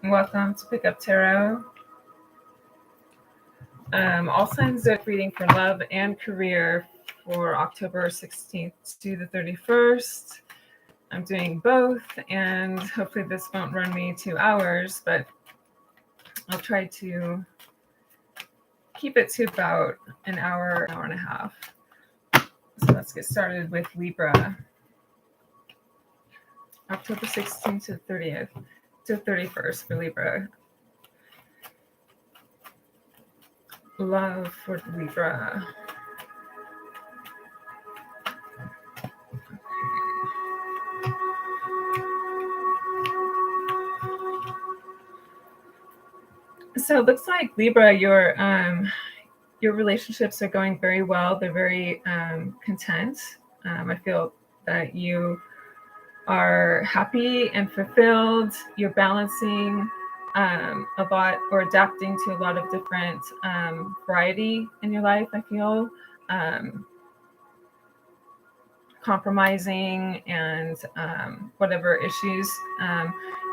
Welcome to Pick Up Tarot. All signs zodiac reading for love and career for October 16th to the 31st. I'm doing both, and hopefully this won't run me 2 hours, but I'll try to keep it to about an hour and a half. So let's get started with Libra. October 16th to 30th to 31st for Libra. Love for Libra. So it looks like Libra, your relationships are going very well. They're very content. I feel that you are happy and fulfilled. You're balancing a lot, or adapting to a lot of different variety in your life. I feel compromising, and whatever issues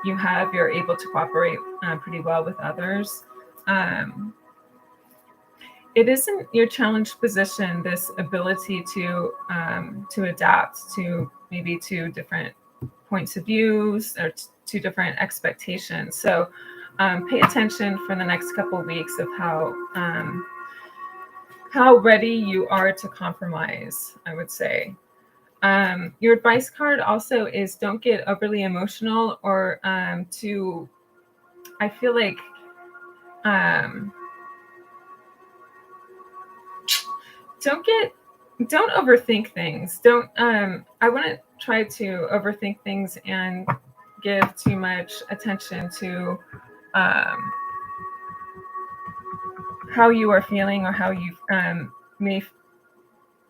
you have, you're able to cooperate pretty well with others. It isn't your challenged position, this ability to adapt to maybe two different points of views or two different expectations. So pay attention for the next couple of weeks of how ready you are to compromise, I would say. Your advice card also is don't get overly emotional, or I feel like don't overthink things. I wouldn't try to overthink things and give too much attention to how you are feeling, or how you may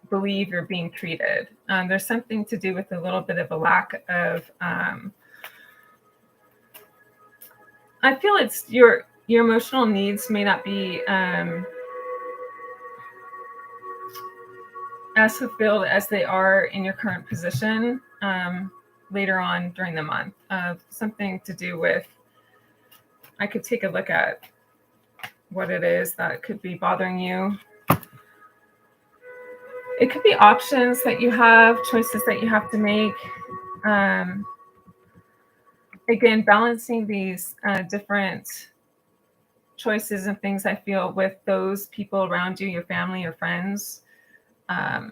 believe you're being treated. There's something to do with a little bit of a lack of I feel it's your emotional needs may not be as fulfilled as they are in your current position later on during the month. Something to do with, I could take a look at what it is that could be bothering you. It could be options that you have, choices that you have to make. Again, balancing these different choices and things, I feel, with those people around you, your family, your friends, and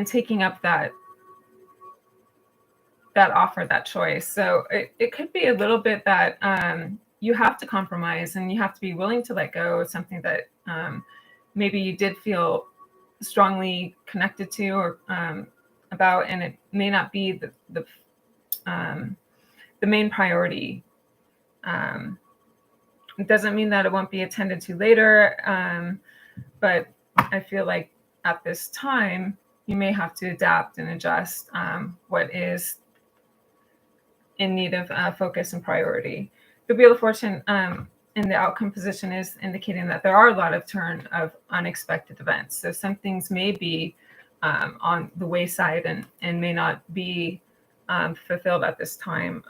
taking up that offer, that choice. So it could be a little bit that you have to compromise, and you have to be willing to let go of something that maybe you did feel strongly connected to, or about, and it may not be the main priority. It doesn't mean that it won't be attended to later, but I feel like at this time you may have to adapt and adjust what is in need of focus and priority. The Wheel of Fortune in the outcome position is indicating that there are a lot of turn of unexpected events. So some things may be on the wayside and may not be fulfilled at this time.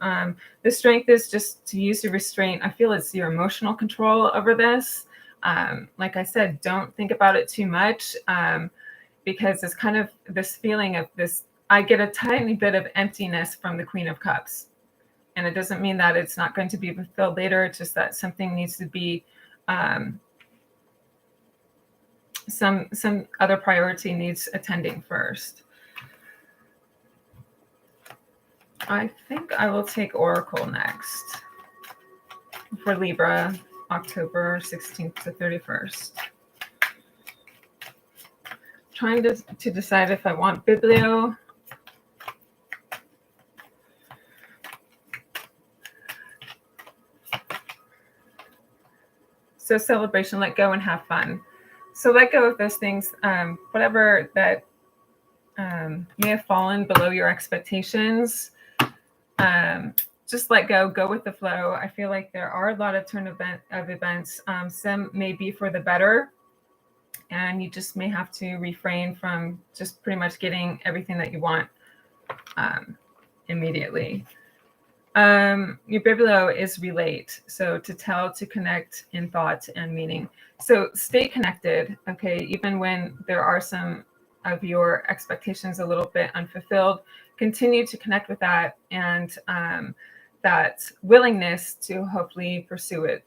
The strength is just to use your restraint. I feel it's your emotional control over this. Like I said, don't think about it too much, because it's kind of this feeling of this, I get a tiny bit of emptiness from the Queen of Cups. And it doesn't mean that it's not going to be fulfilled later. It's just that something needs to be, some other priority needs attending first. I think I will take Oracle next for Libra, October 16th to 31st. Trying to decide if I want Biblio. So celebration, let go, and have fun. So let go of those things, whatever that may have fallen below your expectations. Just let go with the flow. I feel like there are a lot of turn of events. Some may be for the better, and you just may have to refrain from just pretty much getting everything that you want immediately. Your below is relate. So to tell, to connect in thought and meaning. So stay connected, okay? Even when there are some of your expectations a little bit unfulfilled, continue to connect with that, and that willingness to hopefully pursue it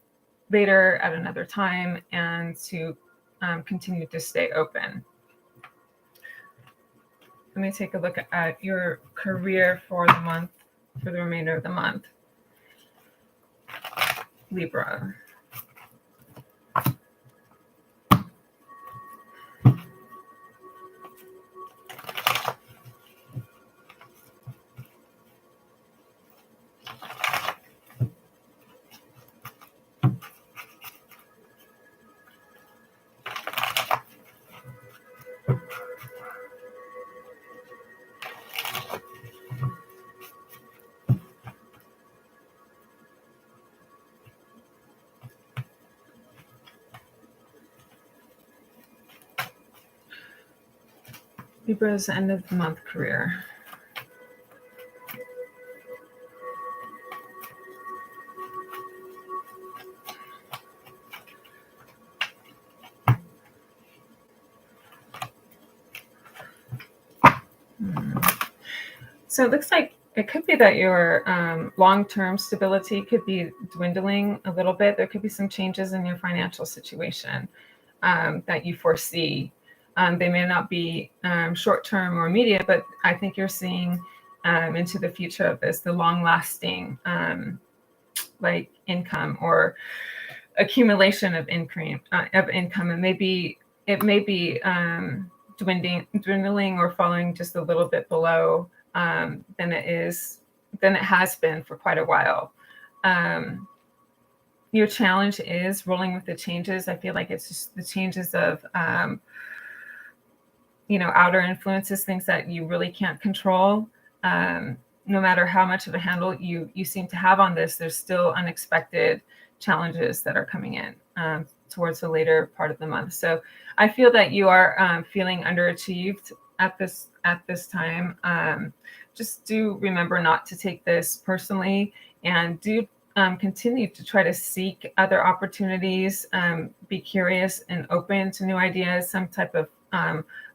later at another time, and to continue to stay open. Let me take a look at your career for the month, for the remainder of the month. Libra. Libra's end of the month career. So it looks like it could be that your long-term stability could be dwindling a little bit. There could be some changes in your financial situation that you foresee. They may not be short-term or immediate, but I think you're seeing into the future of this, the long-lasting like income or accumulation of income. And maybe it may be dwindling or falling just a little bit below than it has been for quite a while. Your challenge is rolling with the changes. I feel like it's just the changes of outer influences, things that you really can't control. No matter how much of a handle you seem to have on this, there's still unexpected challenges that are coming in towards the later part of the month. So I feel that you are feeling underachieved at this time. Just do remember not to take this personally, and do continue to try to seek other opportunities. Be curious and open to new ideas, some type of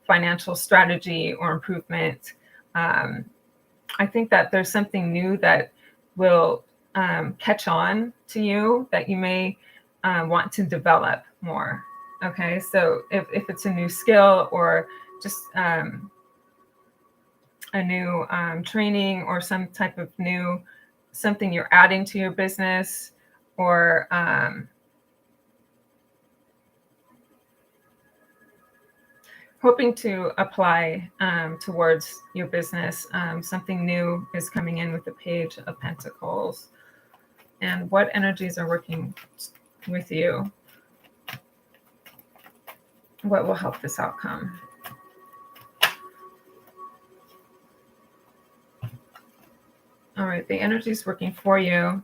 financial strategy or improvement. I think that there's something new that will catch on to you that you may want to develop more. Okay, so if it's a new skill, or just a new training, or some type of new something you're adding to your business, or hoping to apply towards your business. Something new is coming in with the Page of Pentacles. And what energies are working with you? What will help this outcome? All right, the energy is working for you.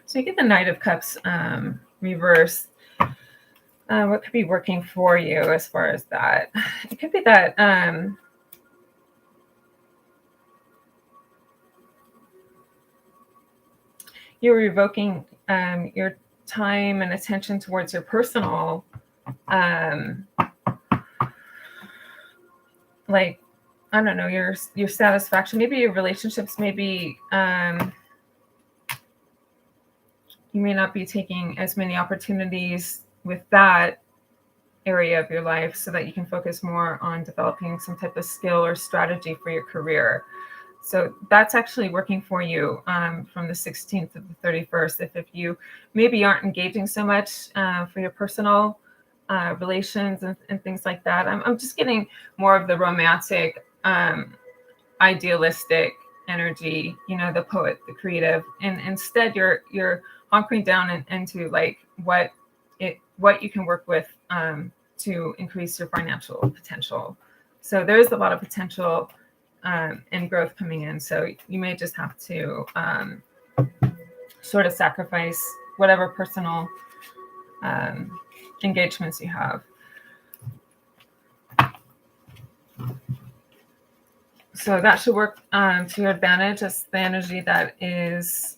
So you get the Knight of Cups reversed. What could be working for you as far as that? It could be that you're revoking your time and attention towards your personal, like, I don't know, your satisfaction. Maybe your relationships, maybe you may not be taking as many opportunities with that area of your life, so that you can focus more on developing some type of skill or strategy for your career. So that's actually working for you from the 16th to the 31st. If you maybe aren't engaging so much for your personal relations and things like that. I'm just getting more of the romantic, idealistic energy, the poet, the creative. And instead you're hunkering down into like what you can work with to increase your financial potential. So there's a lot of potential and growth coming in. So you may just have to sort of sacrifice whatever personal engagements you have. So that should work to your advantage. That's the energy that is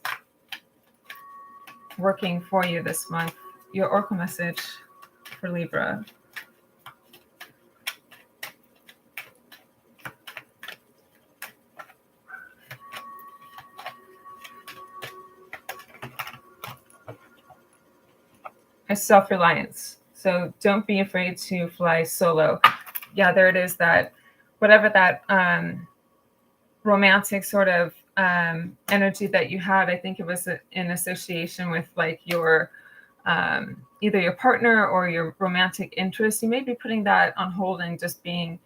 working for you this month. Your oracle message for Libra. Self-reliance. So don't be afraid to fly solo. Yeah, there it is, that whatever that romantic sort of energy that you had, I think it was in association with like your either your partner or your romantic interest. You may be putting that on hold and just being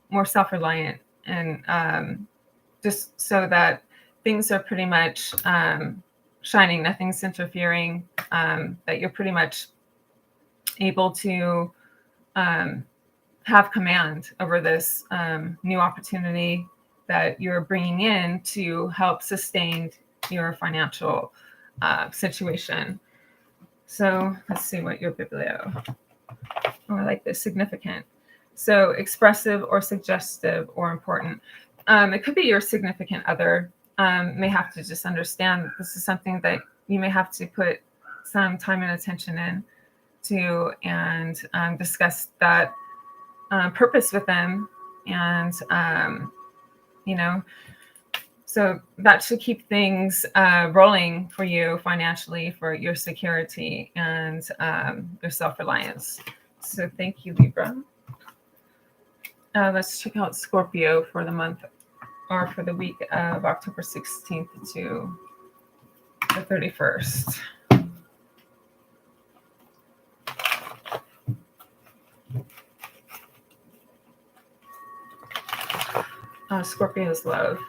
more self-reliant, and just so that things are pretty much shining, nothing's interfering, that you're pretty much able to have command over this new opportunity that you're bringing in to help sustain your financial situation. So let's see what your biblio. Oh, I like this, significant. So expressive or suggestive or important. It could be your significant other. May have to just understand this is something that you may have to put some time and attention in to, and discuss that purpose with them, and so that should keep things rolling for you financially, for your security and your self-reliance. So thank you, Libra. Let's check out Scorpio for the month, or for the week of October 16th to the 31st. Scorpio's love.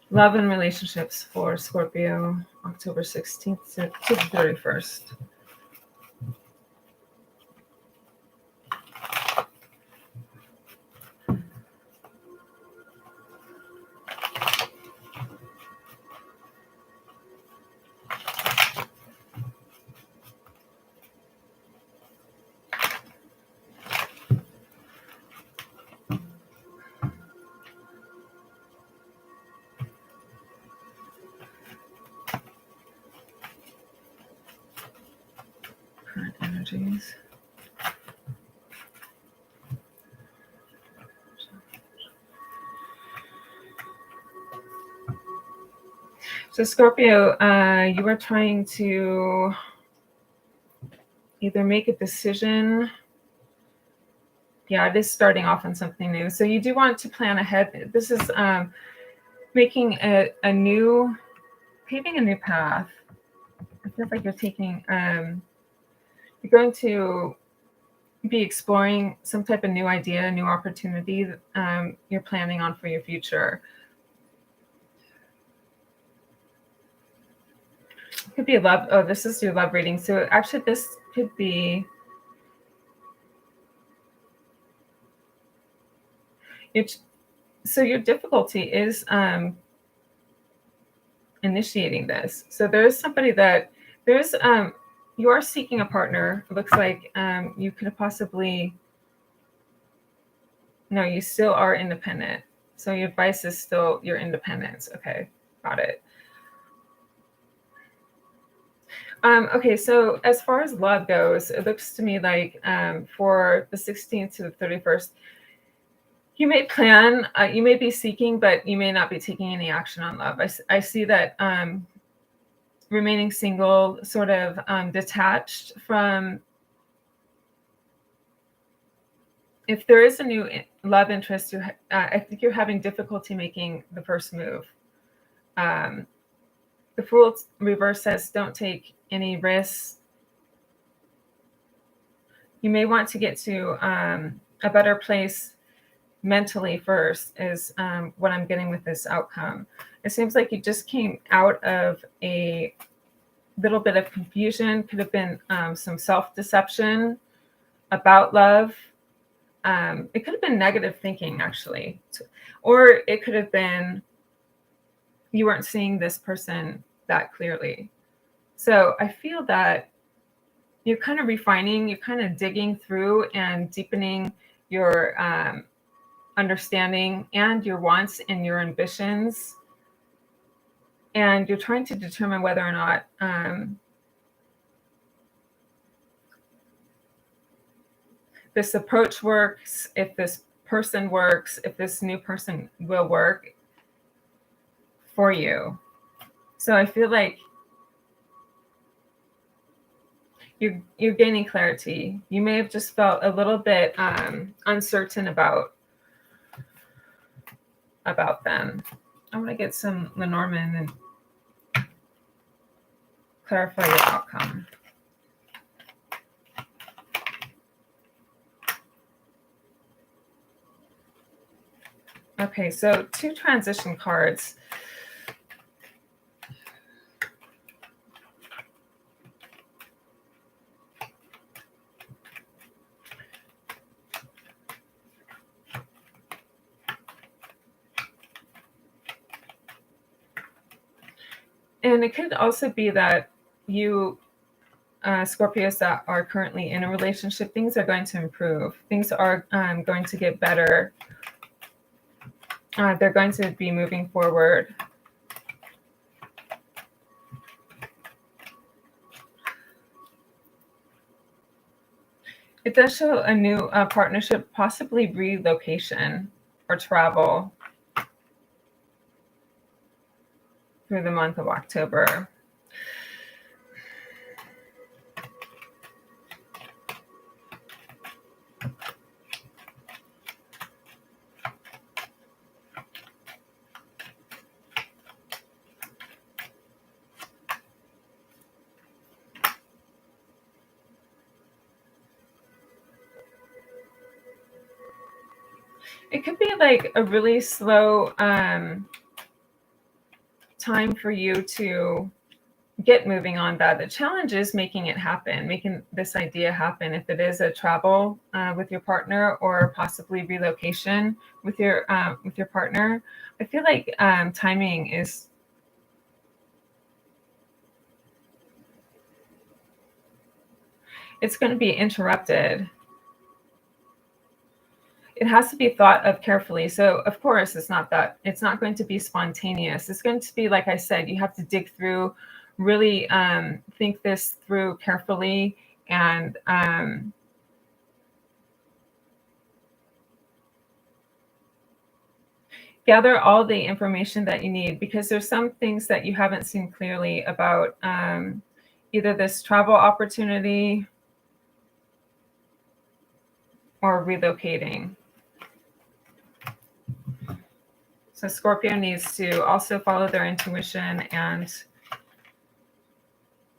Love and relationships for Scorpio, October 16th to the 31st. Current energies. So Scorpio, you are trying to either make a decision. Yeah, it is starting off on something new. So you do want to plan ahead. This is making paving a new path. It feels like you're taking, you're going to be exploring some type of new idea, new opportunity that you're planning on for your future. It could be a love. Oh, this is your love reading. So actually, this could be so your difficulty is initiating this. So there's somebody that there's you are seeking a partner. It looks like you could possibly, no, you still are independent. So your advice is still your independence. Okay, got it. Okay, so as far as love goes, it looks to me like for the 16th to the 31st, you may plan, you may be seeking, but you may not be taking any action on love. I see that remaining single, sort of detached from, if there is a new love interest, I think you're having difficulty making the first move. The Fool reverse says, don't take any risks. You may want to get to a better place mentally first, is what I'm getting with this outcome. It seems like you just came out of a little bit of confusion. Could have been some self-deception about love. It could have been negative thinking, actually. Or it could have been you weren't seeing this person that clearly. So I feel that you're kind of refining, you're kind of digging through and deepening your understanding and your wants and your ambitions. And you're trying to determine whether or not this approach works, if this person works, if this new person will work for you. So I feel like you're gaining clarity. You may have just felt a little bit uncertain about them. I want to get some Lenormand and clarify your outcome. Okay, so 2 transition cards. And it could also be that you, Scorpios that are currently in a relationship, things are going to improve. Things are going to get better. They're going to be moving forward. It does show a new partnership, possibly relocation or travel through the month of October. It could be like a really slow time for you to get moving on that. The challenge is making it happen, making this idea happen. If it is a travel with your partner or possibly relocation with your partner, I feel like timing is it's going to be interrupted. It has to be thought of carefully. So of course it's not going to be spontaneous. It's going to be, like I said, you have to dig through, really think this through carefully, and gather all the information that you need, because there's some things that you haven't seen clearly about either this travel opportunity or relocating. So Scorpio needs to also follow their intuition and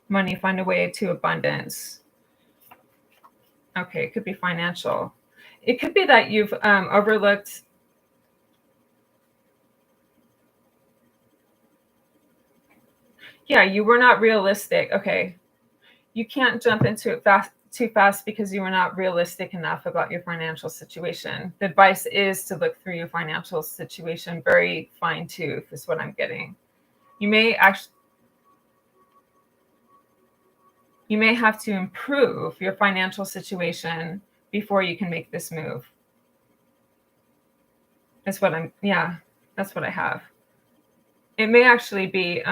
money, find a way to abundance. Okay, it could be financial. It could be that you've overlooked you were not realistic. Okay, you can't jump into it too fast because you were not realistic enough about your financial situation. The advice is to look through your financial situation very fine-tooth, is what I'm getting. You may have to improve your financial situation before you can make this move. That's what that's what I have. It may actually be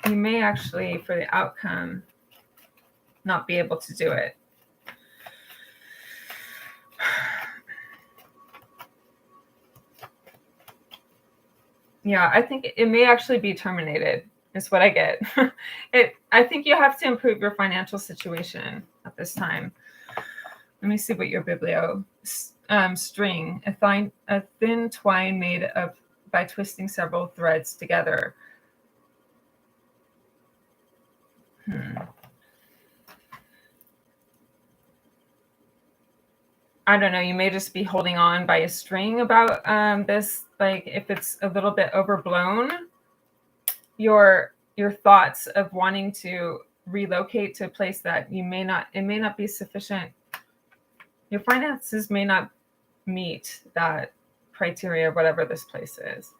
you may actually, for the outcome, not be able to do it. Yeah, I think it may actually be terminated, is what I get. I think you have to improve your financial situation at this time. Let me see what your biblio string, a thin twine made by twisting several threads together. I don't know, you may just be holding on by a string about this. Like, if it's a little bit overblown, your thoughts of wanting to relocate to a place that it may not be sufficient. Your finances may not meet that criteria, whatever this place is.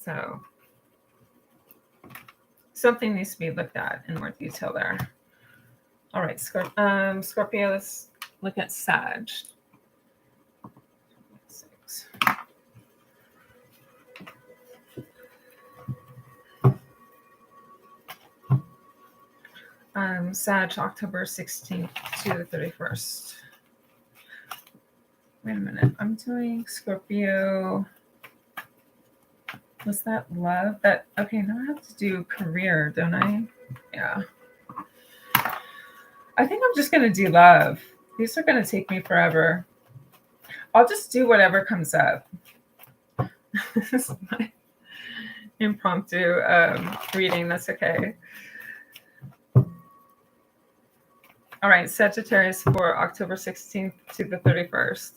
So something needs to be looked at in more detail there. All right, Scorpio, let's look at Sag. 6. Sag, October 16th to the 31st. Wait a minute. I'm doing Scorpio. Was that love? Okay, now I have to do career, don't I? Yeah. I think I'm just going to do love. These are going to take me forever. I'll just do whatever comes up. This is my impromptu reading. That's okay. All right, Sagittarius for October 16th to the 31st.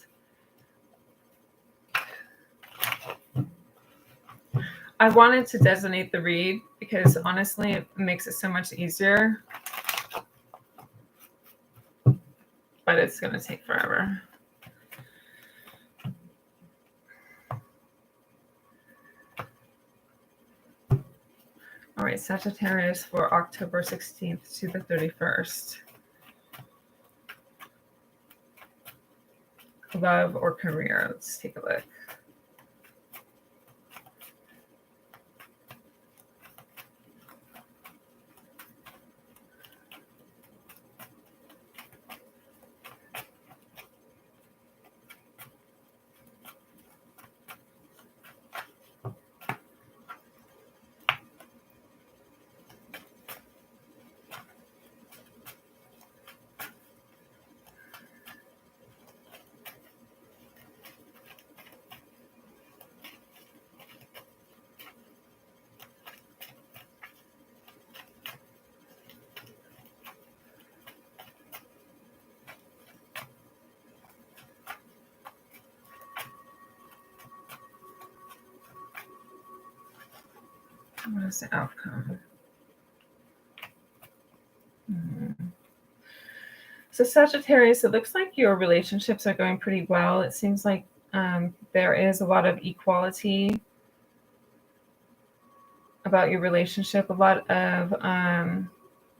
I wanted to designate the read because honestly, it makes it so much easier. But it's going to take forever. All right, Sagittarius for October 16th to the 31st. Love or career? Let's take a look. What is the outcome? So Sagittarius, it looks like your relationships are going pretty well. It seems like there is a lot of equality about your relationship. A lot of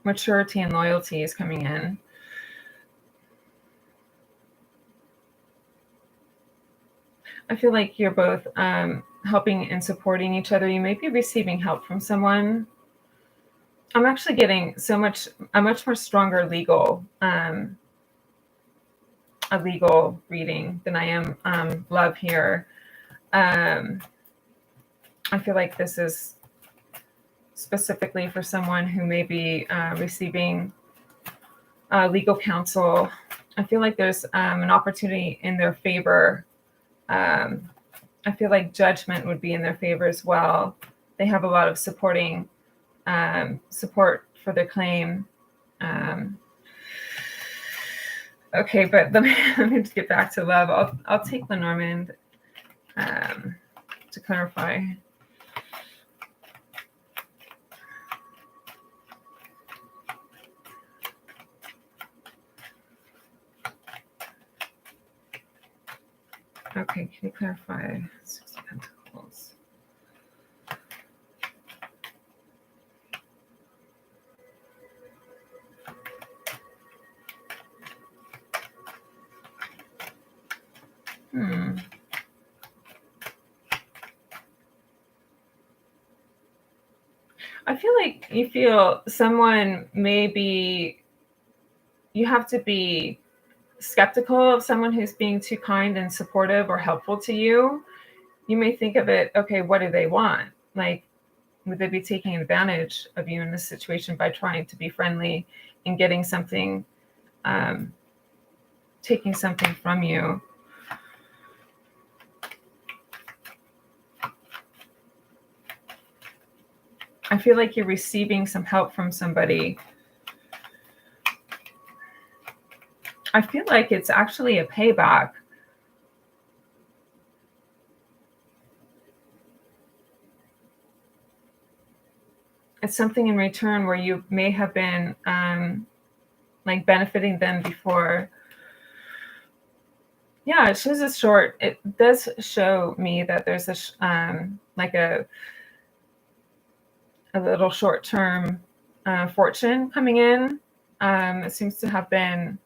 maturity and loyalty is coming in. I feel like you're both helping and supporting each other. You may be receiving help from someone. I'm actually getting a much more stronger legal reading than I am love here. I feel like this is specifically for someone who may be receiving legal counsel. I feel like there's an opportunity in their favor. I feel like judgment would be in their favor as well. They have a lot of supporting support for their claim. Okay, but let me just get back to love. I'll take Lenormand to clarify. Okay, can you clarify? 6 of Pentacles. I feel like you feel someone maybe you have to be skeptical of someone who's being too kind and supportive or helpful to you. You may think of it, okay, what do they want? Like, would they be taking advantage of you in this situation by trying to be friendly and getting something, taking something from you? I feel like you're receiving some help from somebody. I feel like it's actually a payback. It's something in return where you may have been like benefiting them before. Yeah, it shows it does show me that there's a like a a little short-term fortune coming in. It seems to have been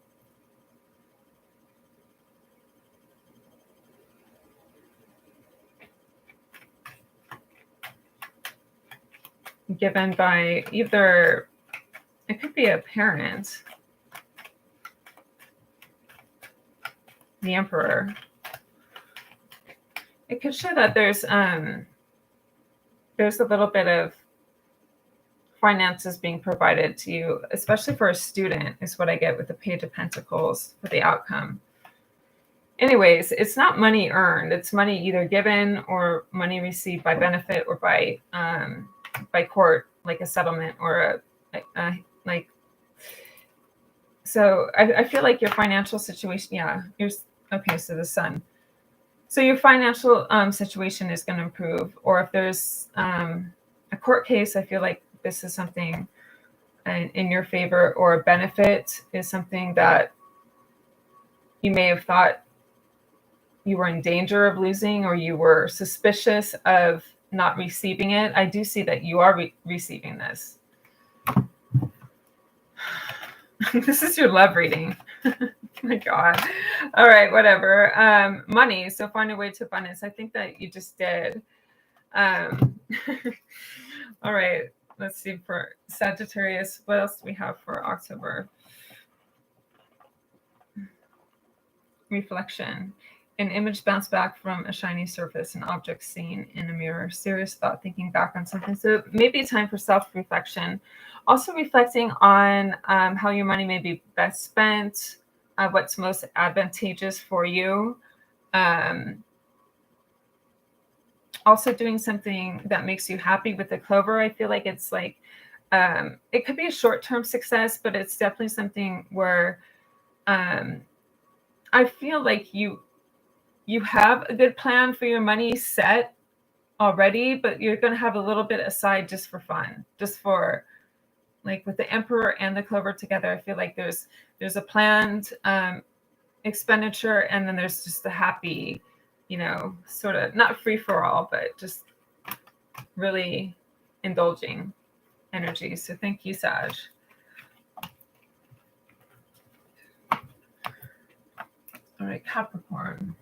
given by either, it could be a parent, the Emperor. It could show that there's a little bit of finances being provided to you, especially for a student, is what I get with the Page of Pentacles for the outcome. Anyways, it's not money earned. It's money either given or money received by benefit or by court, like a settlement or like. So I feel like your financial situation, okay, so the Sun. So your financial situation is going to improve. Or if there's a court case, I feel like this is something in your favor, or a benefit is something that you may have thought you were in danger of losing, or you were suspicious of not receiving it. I do see that you are receiving this. This is your love reading. My God. All right, whatever. Money. So find a way to abundance. I think that you just did. All right. Let's see for Sagittarius. What else do we have for October? Reflection. An image bounced back from a shiny surface, an object seen in a mirror, serious thought, thinking back on something. So maybe a time for self-reflection. Also reflecting on how your money may be best spent, what's most advantageous for you. Also doing something that makes you happy with the clover. I feel like it's like, it could be a short-term success, but it's definitely something where I feel like you have a good plan for your money set already, but you're going to have a little bit aside just for fun, just for, like with the Emperor and the clover together. I feel like there's a planned expenditure, and then there's just the happy, sort of not free for all, but just really indulging energy. So thank you, Sag. All right, Capricorn.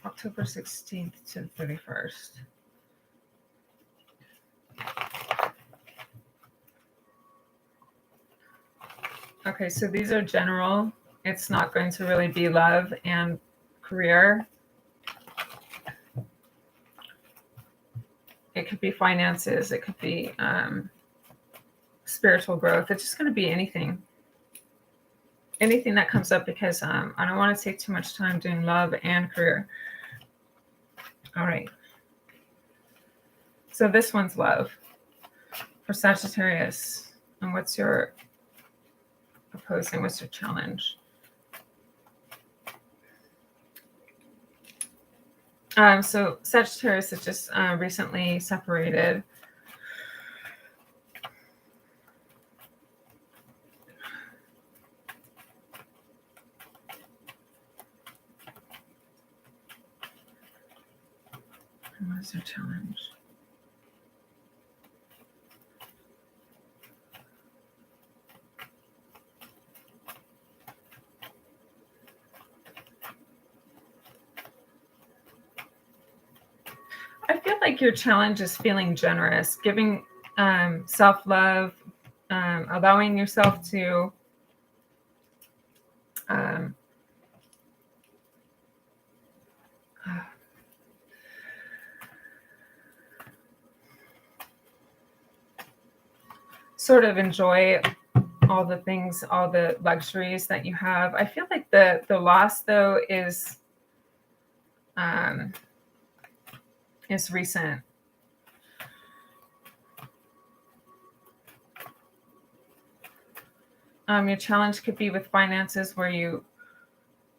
October 16th to 31st. Okay, so these are general. It's not going to really be love and career. It could be finances. It could be spiritual growth. It's just going to be anything. Anything that comes up, because I don't want to take too much time doing love and career. All right. So this one's love for Sagittarius. And what's your opposing? What's your challenge? So Sagittarius is just recently separated. What is their challenge? I feel like your challenge is feeling generous, giving self-love, allowing yourself to sort of enjoy all the things, all the luxuries that you have. I feel like the loss, though, is recent. Your challenge could be with finances, where you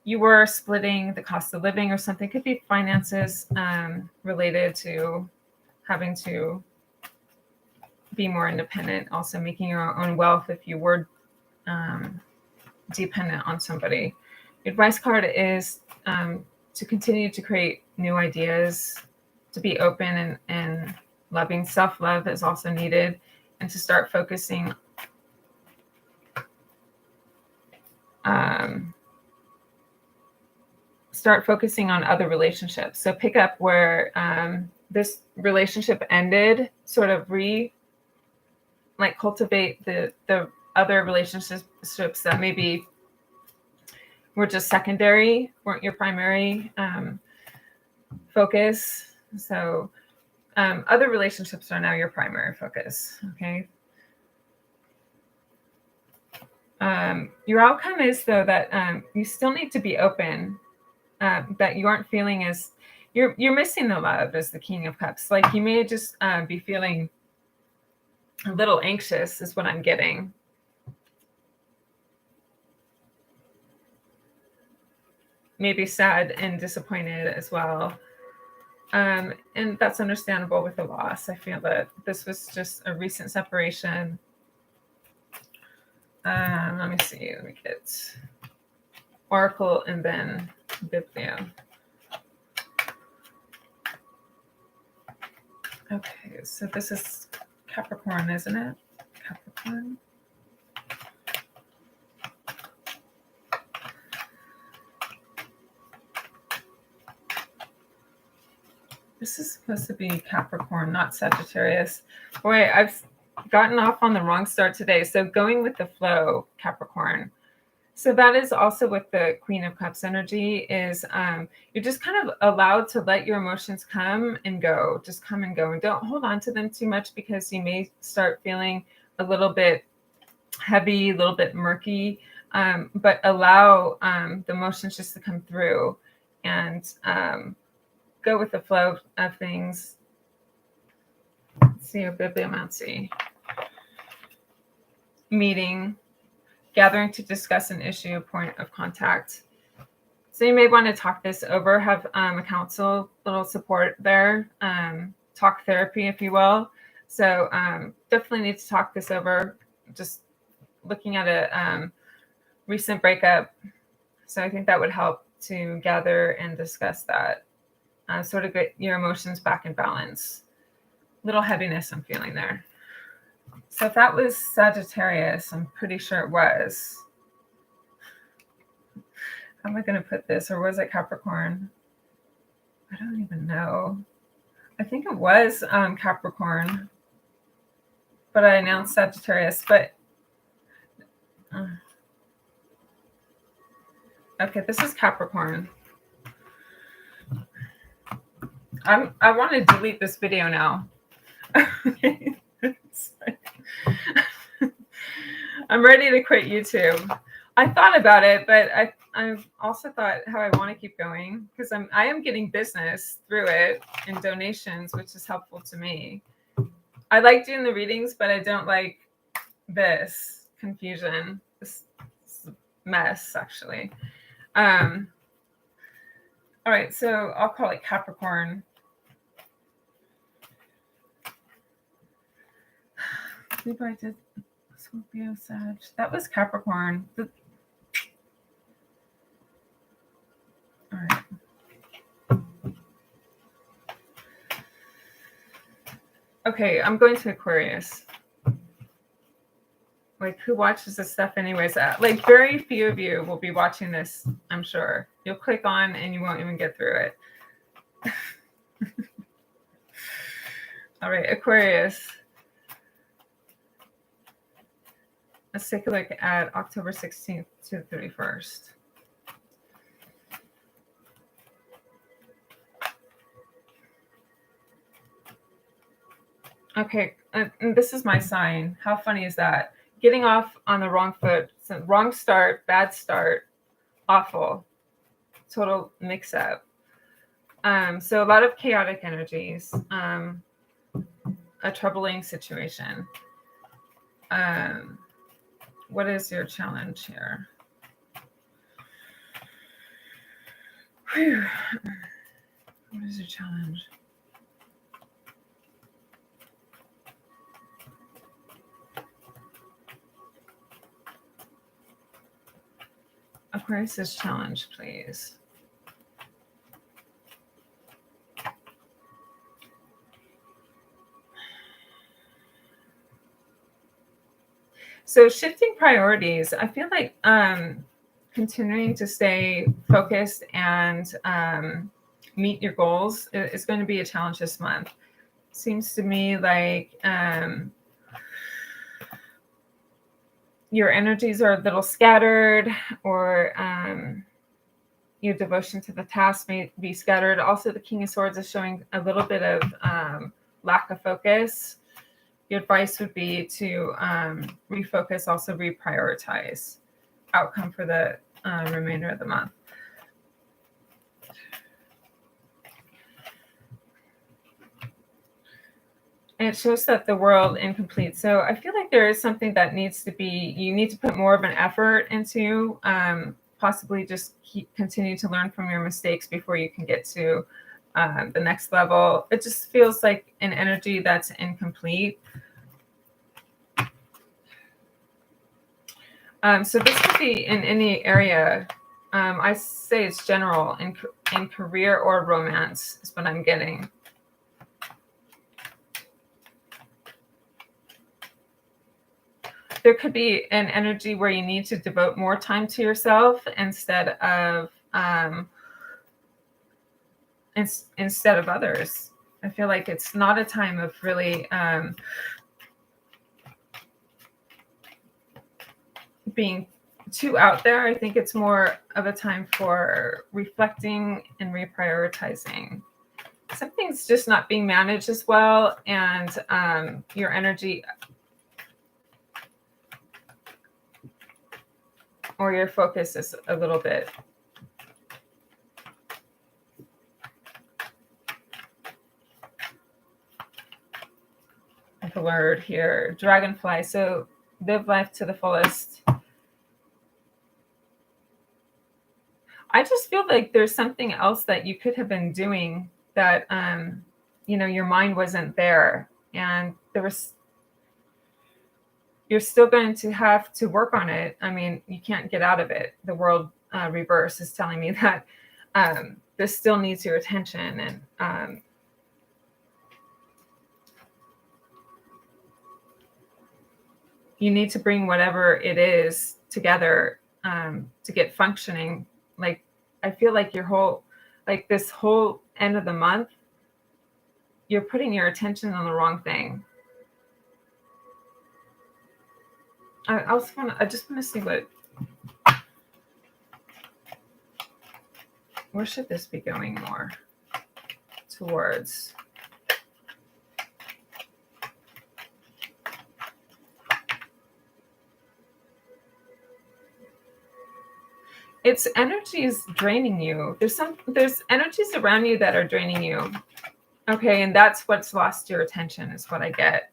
you were splitting the cost of living or something. It could be finances related to having to be more independent, also making your own wealth if you were dependent on somebody. Your advice card is to continue to create new ideas, to be open and loving. Self-love is also needed, and to start focusing on other relationships. So pick up where this relationship ended, sort of cultivate the other relationships that maybe were just secondary, weren't your primary focus. So other relationships are now your primary focus, okay? Your outcome is, though, that you still need to be open, that you aren't feeling as, you're missing the love as the King of Cups. Like you may just be feeling a little anxious is what I'm getting. Maybe sad and disappointed as well. And that's understandable with the loss. I feel that this was just a recent separation. Let me see. Let me get Oracle and then Biblio. Okay, so this is Capricorn, isn't it? Capricorn. This is supposed to be Capricorn, not Sagittarius. Boy, I've gotten off on the wrong start today. So going with the flow, Capricorn. So that is also with the Queen of Cups energy is you're just kind of allowed to let your emotions come and go, just come and go. And don't hold on to them too much because you may start feeling a little bit heavy, a little bit murky, but allow the emotions just to come through and go with the flow of things. Let's see, a bibliomancy. Meeting. Gathering to discuss an issue, point of contact. So you may want to talk this over, have a counsel, little support there, talk therapy, if you will. So definitely need to talk this over, just looking at a recent breakup. So I think that would help to gather and discuss that, sort of get your emotions back in balance. Little heaviness I'm feeling there. So if that was Sagittarius, I'm pretty sure it was. How am I going to put this? Or was it Capricorn? I don't even know. I think it was Capricorn. But I announced Sagittarius. But okay, this is Capricorn. I want to delete this video now. I'm ready to quit YouTube. I thought about it, but I also thought how I want to keep going because I am getting business through it and donations, which is helpful to me. I like doing the readings, but I don't like this confusion, this mess, actually. All right, so I'll call it Capricorn. Libra, I did Scorpio, Sag. That was Capricorn. All right. Okay, I'm going to Aquarius. Like, who watches this stuff anyways? Like, very few of you will be watching this, I'm sure. You'll click on and you won't even get through it. All right, Aquarius. Let's take a look at October 16th to 31st. Okay, and this is my sign. How funny is that? Getting off on the wrong foot. So wrong start, bad start, awful. Total mix-up. So a lot of chaotic energies. A troubling situation. What is your challenge here? Whew. What is your challenge? Aquarius' challenge, please. So shifting priorities, I feel like continuing to stay focused and meet your goals is going to be a challenge this month. Seems to me like your energies are a little scattered, or your devotion to the task may be scattered. Also, the King of Swords is showing a little bit of lack of focus. Your advice would be to refocus, also reprioritize outcome for the remainder of the month. And it shows that the world incomplete. So I feel like there is something that needs to be, you need to put more of an effort into, possibly just continue to learn from your mistakes before you can get to the next level. It just feels like an energy that's incomplete. So this could be in any area. I say it's general, in career or romance is what I'm getting. There could be an energy where you need to devote more time to yourself instead of others. I feel like it's not a time of really being too out there. I think it's more of a time for reflecting and reprioritizing. Something's just not being managed as well, and your energy or your focus is a little bit blurred here. Dragonfly. So live life to the fullest. I just feel like there's something else that you could have been doing that, your mind wasn't there, and you're still going to have to work on it. I mean, you can't get out of it. The world reverse is telling me that this still needs your attention, and you need to bring whatever it is together to get functioning. Like, I feel like this whole end of the month, you're putting your attention on the wrong thing. I just want to see where should this be going more towards? It's energies draining you. There's energies around you that are draining you. Okay, and that's what's lost your attention, is what I get.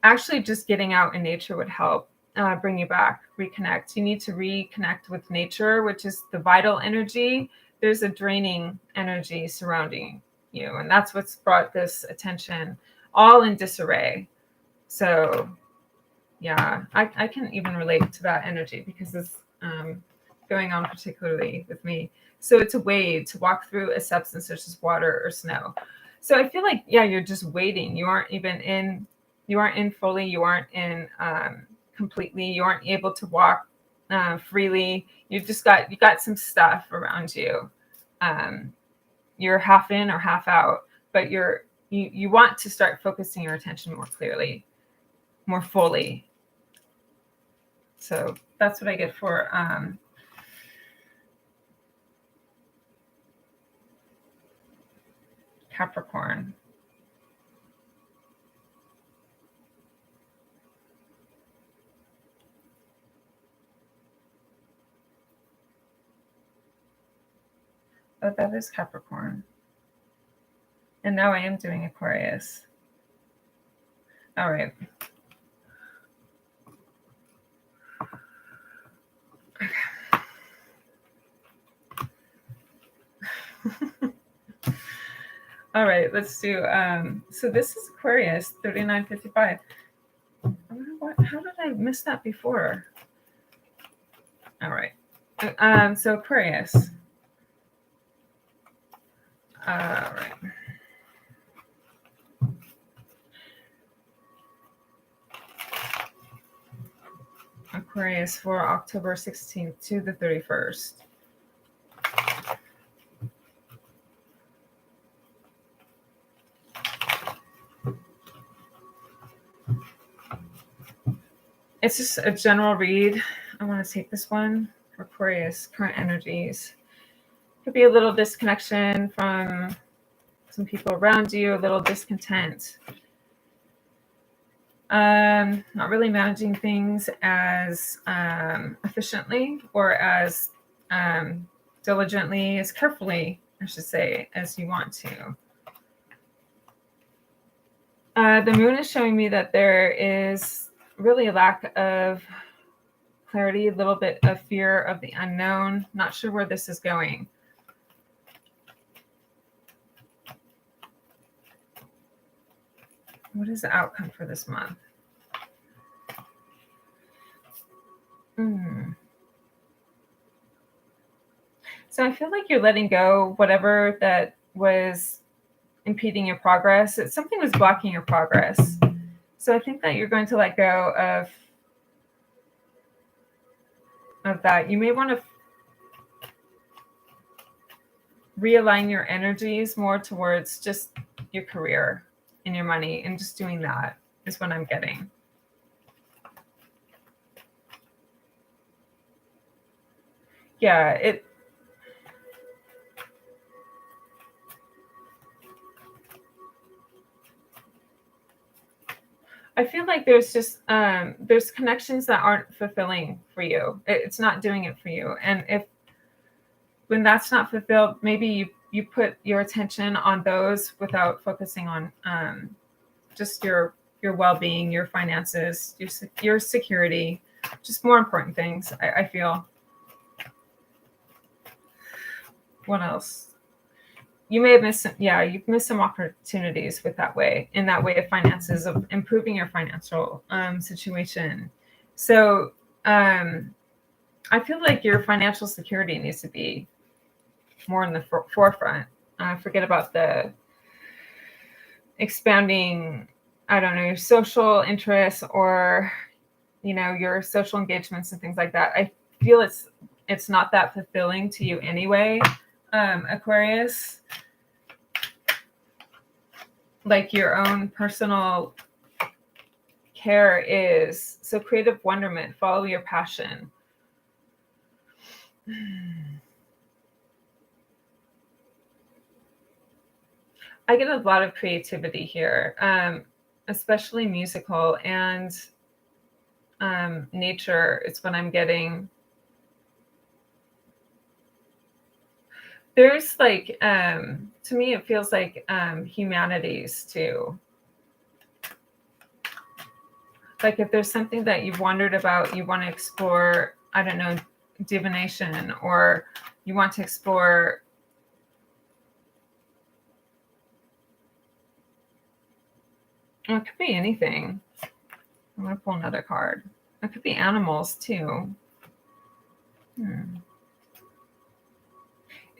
Actually, just getting out in nature would help bring you back, reconnect. You need to reconnect with nature, which is the vital energy. There's a draining energy surrounding you, and that's what's brought this attention, all in disarray. So, yeah, I can even relate to that energy because it's going on particularly with me. So it's a wade to walk through a substance such as water or snow. So I feel like, yeah, you're just waiting. You aren't in fully. You aren't in completely. You aren't able to walk freely. You got some stuff around you. You're half in or half out, but you want to start focusing your attention more clearly, more fully. So that's what I get for Capricorn. Oh, that is Capricorn. And now I am doing Aquarius. All right. All right, let's do, so this is Aquarius, 3955. How did I miss that before? All right. So Aquarius. All right. Aquarius for October 16th to the 31st. It's just a general read. I want to take this one for Aquarius, current energies. Could be a little disconnection from some people around you, a little discontent. Not really managing things as efficiently or as diligently, as carefully, I should say, as you want to. The moon is showing me that there is really a lack of clarity, a little bit of fear of the unknown. Not sure where this is going. What is the outcome for this month? So I feel like you're letting go whatever that was impeding your progress. Something was blocking your progress. So I think that you're going to let go of that. You may want to realign your energies more towards just your career and your money, and just doing that is what I'm getting. Yeah, I feel like there's just there's connections that aren't fulfilling for you. It's not doing it for you. And when that's not fulfilled, maybe you put your attention on those without focusing on just your well-being, your finances, your security, just more important things, I feel. What else? You may have missed, you've missed some opportunities with that way, in that way of finances, of improving your financial situation. So I feel like your financial security needs to be more in the forefront. Forget about the expanding, I don't know, your social interests or, your social engagements and things like that. I feel it's not that fulfilling to you anyway, Aquarius. Like your own personal care is. So creative wonderment, follow your passion. I get a lot of creativity here, especially musical and nature. It's what I'm getting. There's like, to me, it feels like humanities too. Like if there's something that you've wondered about, you want to explore, I don't know, divination, or you want to explore it could be anything. I'm going to pull another card. It could be animals too.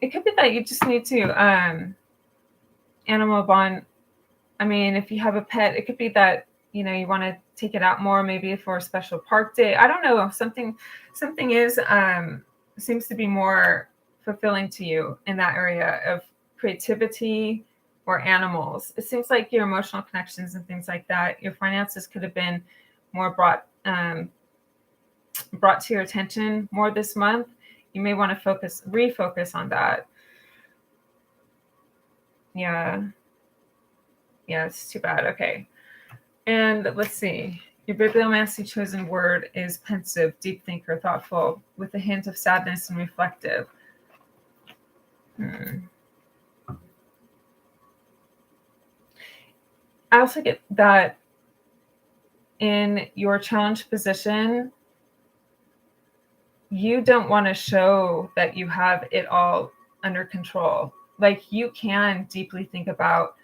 It could be that you just need to animal bond. I mean, if you have a pet, it could be that, you want to take it out more, maybe for a special park day. I don't know. Something is seems to be more fulfilling to you in that area of creativity or animals. It seems like your emotional connections and things like that, your finances could have been more brought to your attention more this month. You may want to refocus on that. Yeah, it's too bad. Okay. And let's see. Your bibliomancy chosen word is pensive, deep thinker, thoughtful, with a hint of sadness and reflective. I also get that in your challenged position, you don't want to show that you have it all under control. like you can deeply think about,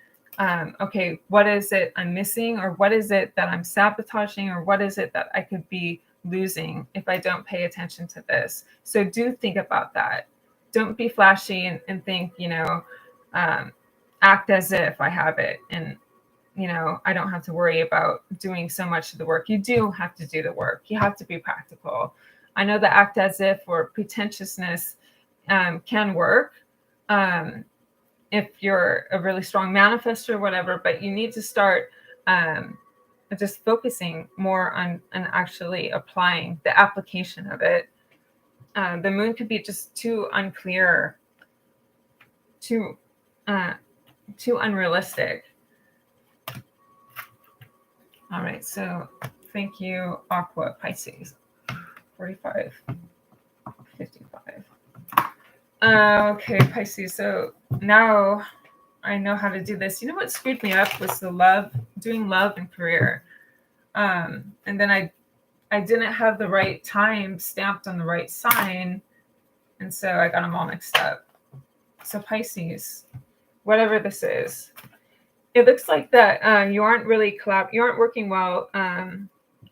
okay, what is it I'm missing, or what is it that I'm sabotaging, or what is it that I could be losing if I don't pay attention to this? So do think about that. Don't be flashy and think, act as if I have it, and I don't have to worry about doing so much of the work. You do have to do the work. You have to be practical. I know the act as if or pretentiousness can work if you're a really strong manifestor or whatever, but you need to start just focusing more on actually applying the application of it. The moon could be just too unclear, too unrealistic. All right, so thank you, Aqua Pisces, 45, 55. Okay, Pisces, so now I know how to do this. You know what screwed me up was doing love and career. And then I didn't have the right time stamped on the right sign, and so I got them all mixed up. So Pisces, whatever this is, it looks like that you aren't really you aren't working well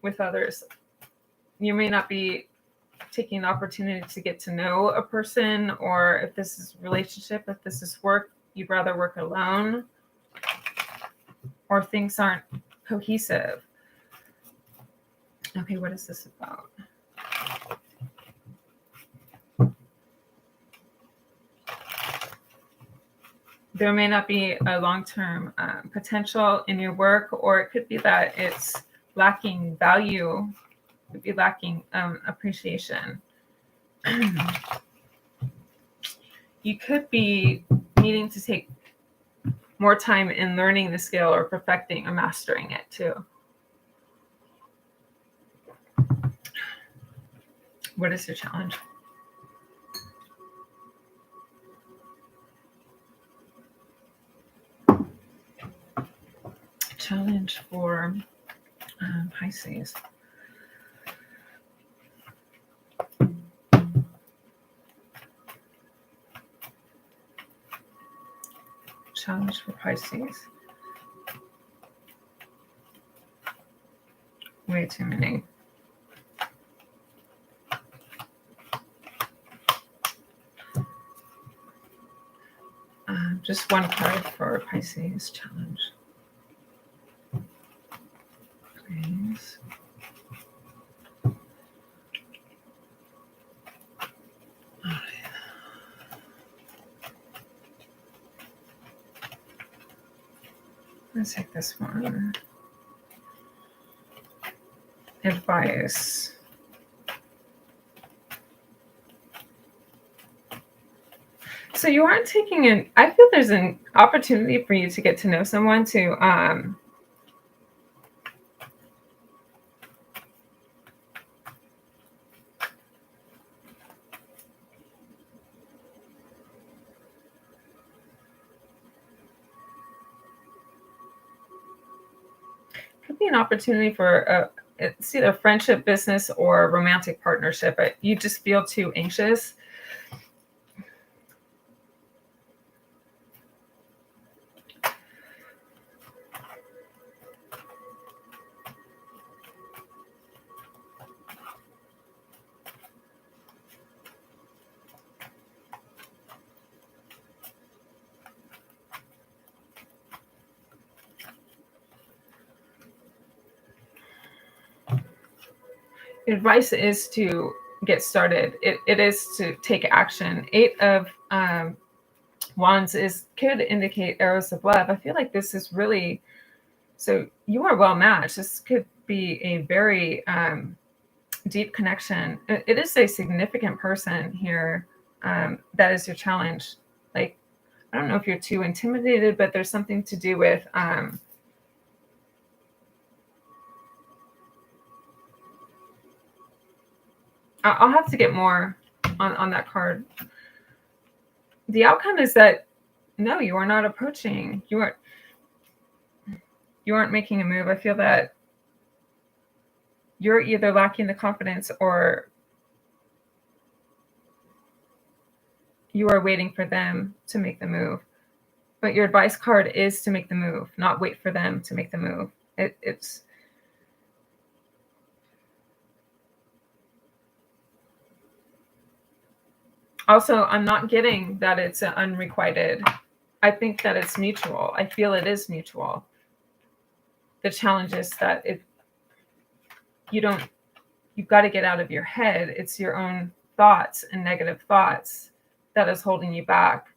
with others. You may not be taking the opportunity to get to know a person, or if this is relationship, if this is work, you'd rather work alone, or things aren't cohesive. Okay, what is this about? There may not be a long-term potential in your work, or it could be that it's lacking value. It could be lacking appreciation. You could be needing to take more time in learning the skill or perfecting or mastering it too. What is your challenge? Challenge for Pisces. Challenge for Pisces. Way too many. Just one card for Pisces challenge. Please. Let's take this one. Advice. So you aren't taking in, I feel there's an opportunity for you to get to know someone, to could be an opportunity for it's either friendship, business, or romantic partnership, but you just feel too anxious. Advice is to get started. It is to take action. 8 of Wands could indicate arrows of love. I feel like this is really, so you are well matched. This could be a very deep connection. It is a significant person here. That is your challenge. Like, I don't know if you're too intimidated, but there's something to do with I'll have to get more on that card. The outcome is that no, you are not approaching. You aren't making a move. I feel that you're either lacking the confidence, or you are waiting for them to make the move. But your advice card is to make the move, not wait for them to make the move. It's also, I'm not getting that it's unrequited. I think that it's mutual. I feel it is mutual. The challenge is that you've got to get out of your head. It's your own thoughts and negative thoughts that is holding you back.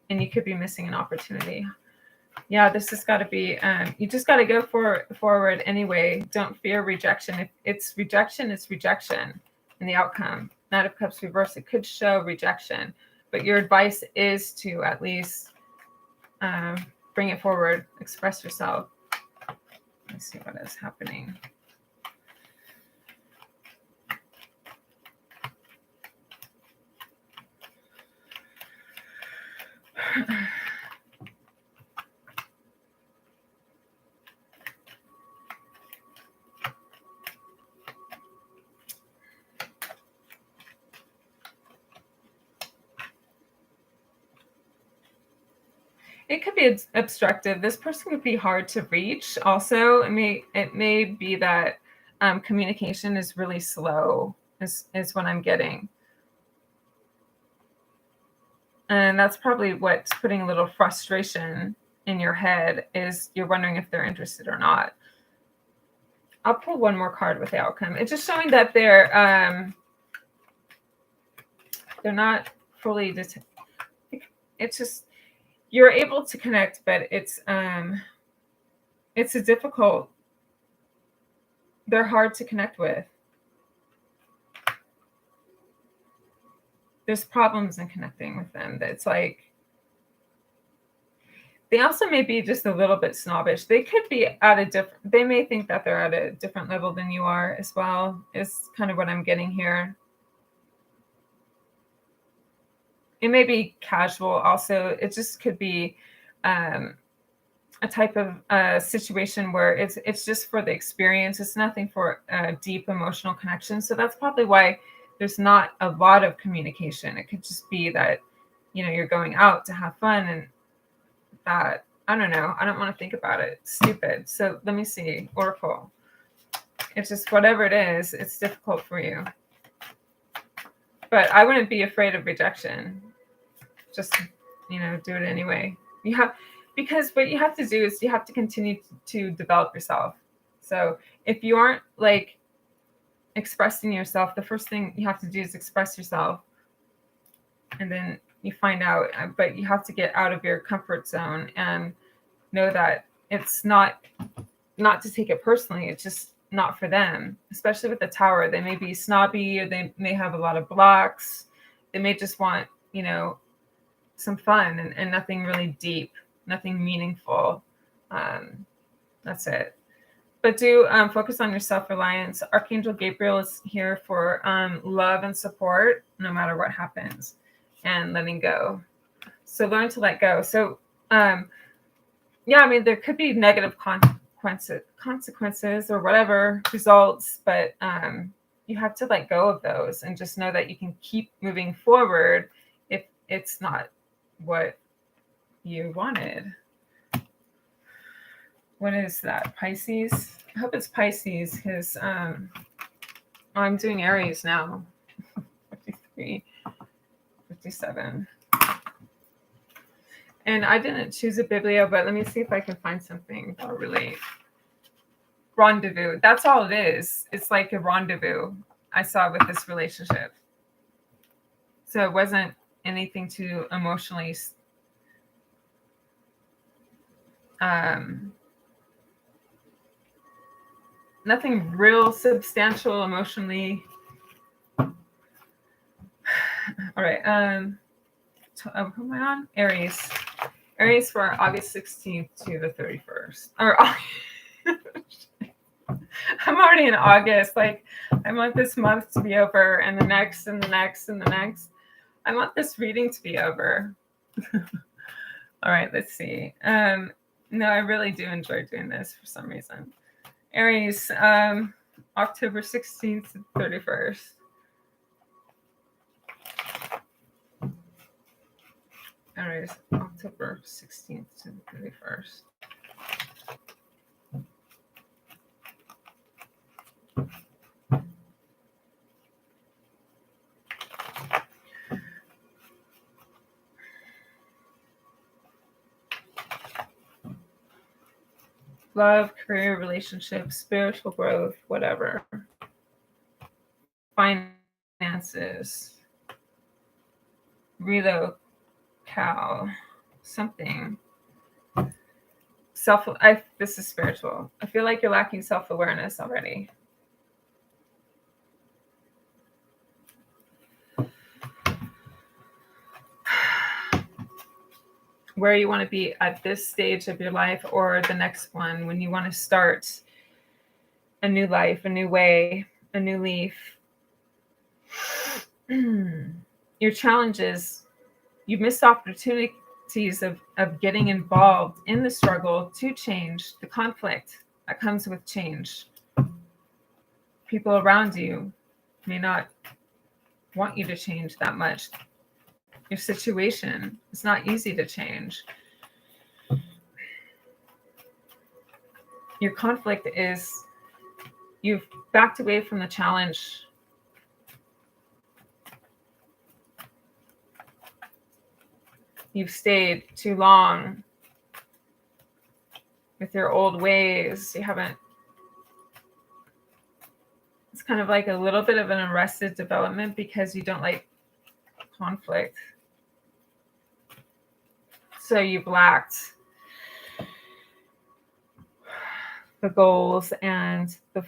And you could be missing an opportunity. Yeah, this has got to be, you just got to go forward anyway. Don't fear rejection. If it's rejection, it's rejection in the outcome. Knight of Cups reverse, it could show rejection. But your advice is to at least bring it forward, express yourself. Let's see what is happening. It could be obstructive. This person could be hard to reach. Also, it may be that communication is really slow. Is what I'm getting, and that's probably what's putting a little frustration in your head. Is you're wondering if they're interested or not. I'll pull one more card with the outcome. It's just showing that they're not fully. It's just. You're able to connect, but it's a difficult. They're hard to connect with. There's problems in connecting with them. That's like, they also may be just a little bit snobbish. They could be they may think that they're at a different level than you are as well, is kind of what I'm getting here. It may be casual also. It just could be a type of situation where it's just for the experience. It's nothing for a deep emotional connection. So that's probably why there's not a lot of communication. It could just be that, you're going out to have fun, and that, I don't know. I don't want to think about it. Stupid. So let me see. Oracle. It's just whatever it is, it's difficult for you. But I wouldn't be afraid of rejection. Just, do it anyway. Because what you have to do is you have to continue to develop yourself. So if you aren't like expressing yourself, the first thing you have to do is express yourself. And then you find out, but you have to get out of your comfort zone and know that it's not to take it personally. It's just not for them, especially with the Tower. They may be snobby, or they may have a lot of blocks. They may just want, some fun and nothing really deep, nothing meaningful. That's it. But do focus on your self-reliance. Archangel Gabriel is here for love and support no matter what happens, and letting go. So learn to let go. So there could be negative consequences or whatever results, but you have to let go of those and just know that you can keep moving forward if it's not what you wanted. What is that? Pisces? I hope it's Pisces, because I'm doing Aries now. 53, 57. And I didn't choose a biblio, but let me see if I can find something that'll relate. Rendezvous. That's all it is. It's like a rendezvous I saw with this relationship. So it wasn't anything too emotionally nothing real substantial emotionally. All right. Who am I on? Aries. Aries for August 16th to the 31st. I'm already in August. Like, I want this month to be over, and the next, and the next, and the next. I want this reading to be over. All right, let's see. No, I really do enjoy doing this for some reason. Aries, October 16th to 31st. Aries, October 16th to the 31st. Love, career, relationships, spiritual growth, whatever. Finances, relocale, something. This is spiritual. I feel like you're lacking self-awareness already. Where you want to be at this stage of your life or the next one, when you want to start a new life, a new way, a new leaf. Your challenges, you've missed opportunities of getting involved in the struggle to change, the conflict that comes with change. People around you may not want you to change that much. Your situation is not easy to change. Your conflict is you've backed away from the challenge. You've stayed too long with your old ways. You haven't. It's kind of like a little bit of an arrested development because you don't like conflict. So you've lacked the goals and the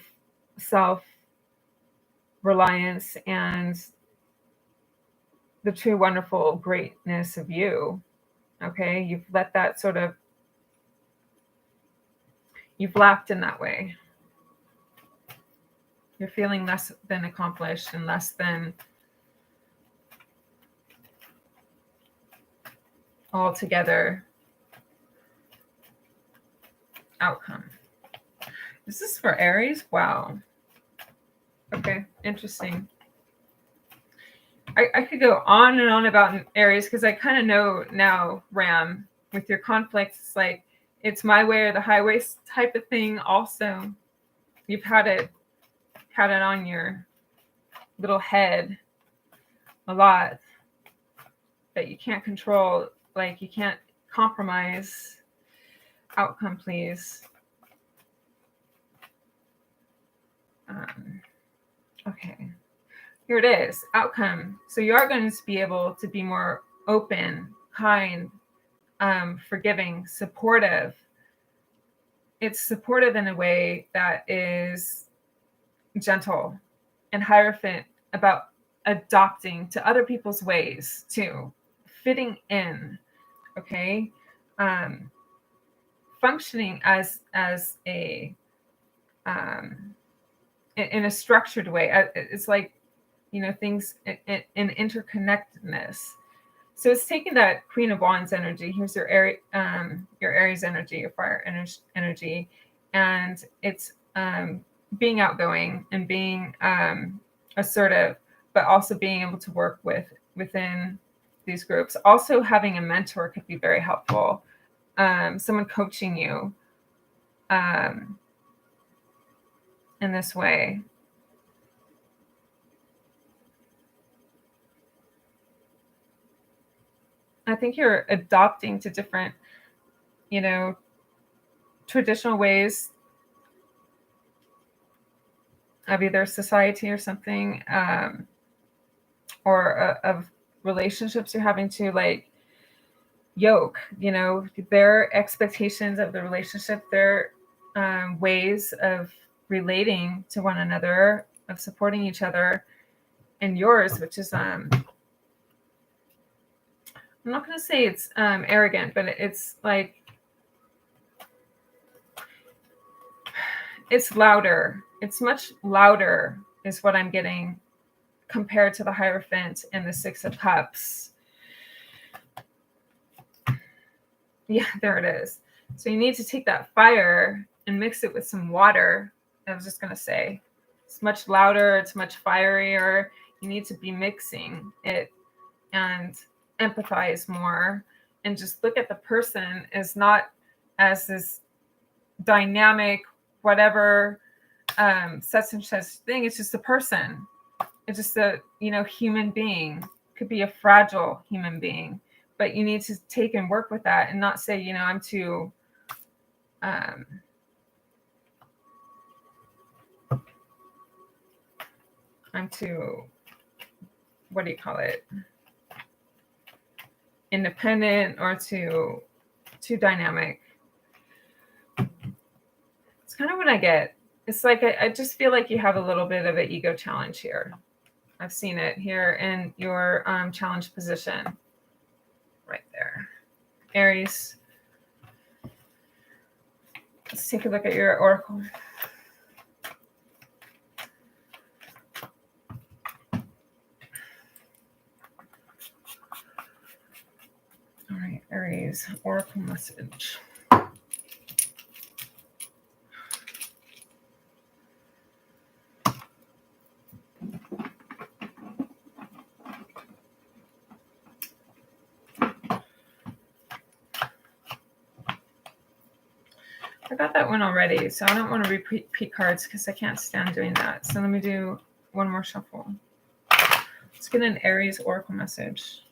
self-reliance and the true wonderful greatness of you. Okay, you've let that sort of, you've lacked in that way. You're feeling less than accomplished and less than altogether outcome. Is this for Aries? Wow. Okay, interesting. I could go on and on about Aries because I kind of know now, Ram, with your conflicts, it's like it's my way or the highway type of thing. Also, you've had it on your little head a lot that you can't control. Like you can't compromise. Outcome, please. Okay. Here it is, outcome. So you are going to be able to be more open, kind, forgiving, supportive. It's supportive in a way that is gentle and hierophant about adopting to other people's ways too, fitting in, okay? Functioning as a, in a structured way. It's like, you know, things in interconnectedness. So it's taking that Queen of Wands energy. Here's your Aries energy, your fire energy, and it's being outgoing and being assertive, but also being able to work within these groups. Also, having a mentor could be very helpful. Someone coaching you in this way. I think you're adopting to different, you know, traditional ways of either society or something, or of relationships you're having to like yoke, you know, their expectations of the relationship, their ways of relating to one another, of supporting each other, and yours, which is I'm not going to say it's arrogant, but it's like, it's louder. It's much louder is what I'm getting compared to the Hierophant and the Six of Cups. Yeah, there it is. So you need to take that fire and mix it with some water. I was just going to say, it's much louder. It's much fierier. You need to be mixing it and empathize more and just look at the person as not as this dynamic, whatever, such and such thing. It's just a person. It's just a, human being. Could be a fragile human being, but you need to take and work with that and not say, I'm too, what do you call it? Independent or too dynamic. It's kind of what I get. It's like I just feel like you have a little bit of an ego challenge here. I've seen it here in your challenge position. Right there. Aries. Let's take a look at your oracle. All right, Aries, oracle message. I got that one already, so I don't want to repeat cards because I can't stand doing that. So let me do one more shuffle. Let's get an Aries oracle message.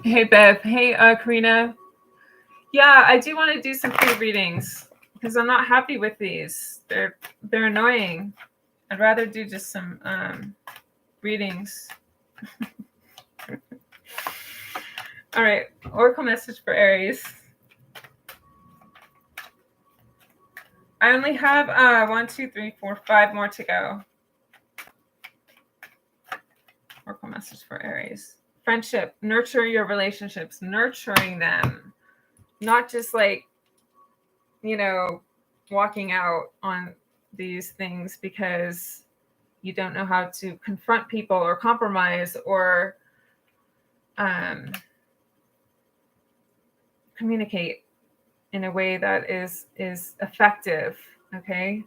Hey, Bev. Hey, Karina. Yeah, I do want to do some free readings because I'm not happy with these. They're annoying. I'd rather do just some readings. All right, oracle message for Aries. I only have 1, 2, 3, 4, 5 more to go. Oracle message for Aries. Friendship. Nurture your relationships. Nurturing them. Not just like, walking out on these things because you don't know how to confront people or compromise or communicate in a way that is effective. Okay.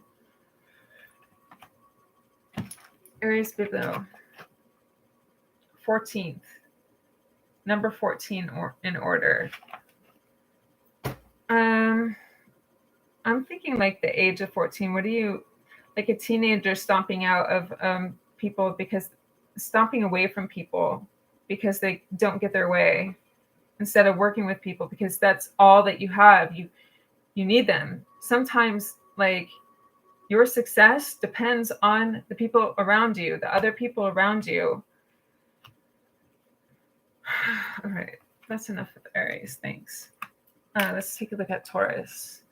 Aries below. 14th. Number 14 in order. I'm thinking like the age of 14. What do you, like a teenager stomping out of people stomping away from people because they don't get their way, instead of working with people because that's all that you have. You need them. Sometimes like your success depends on the people around you, the other people around you. All right, that's enough of Aries. Thanks. Let's take a look at Taurus.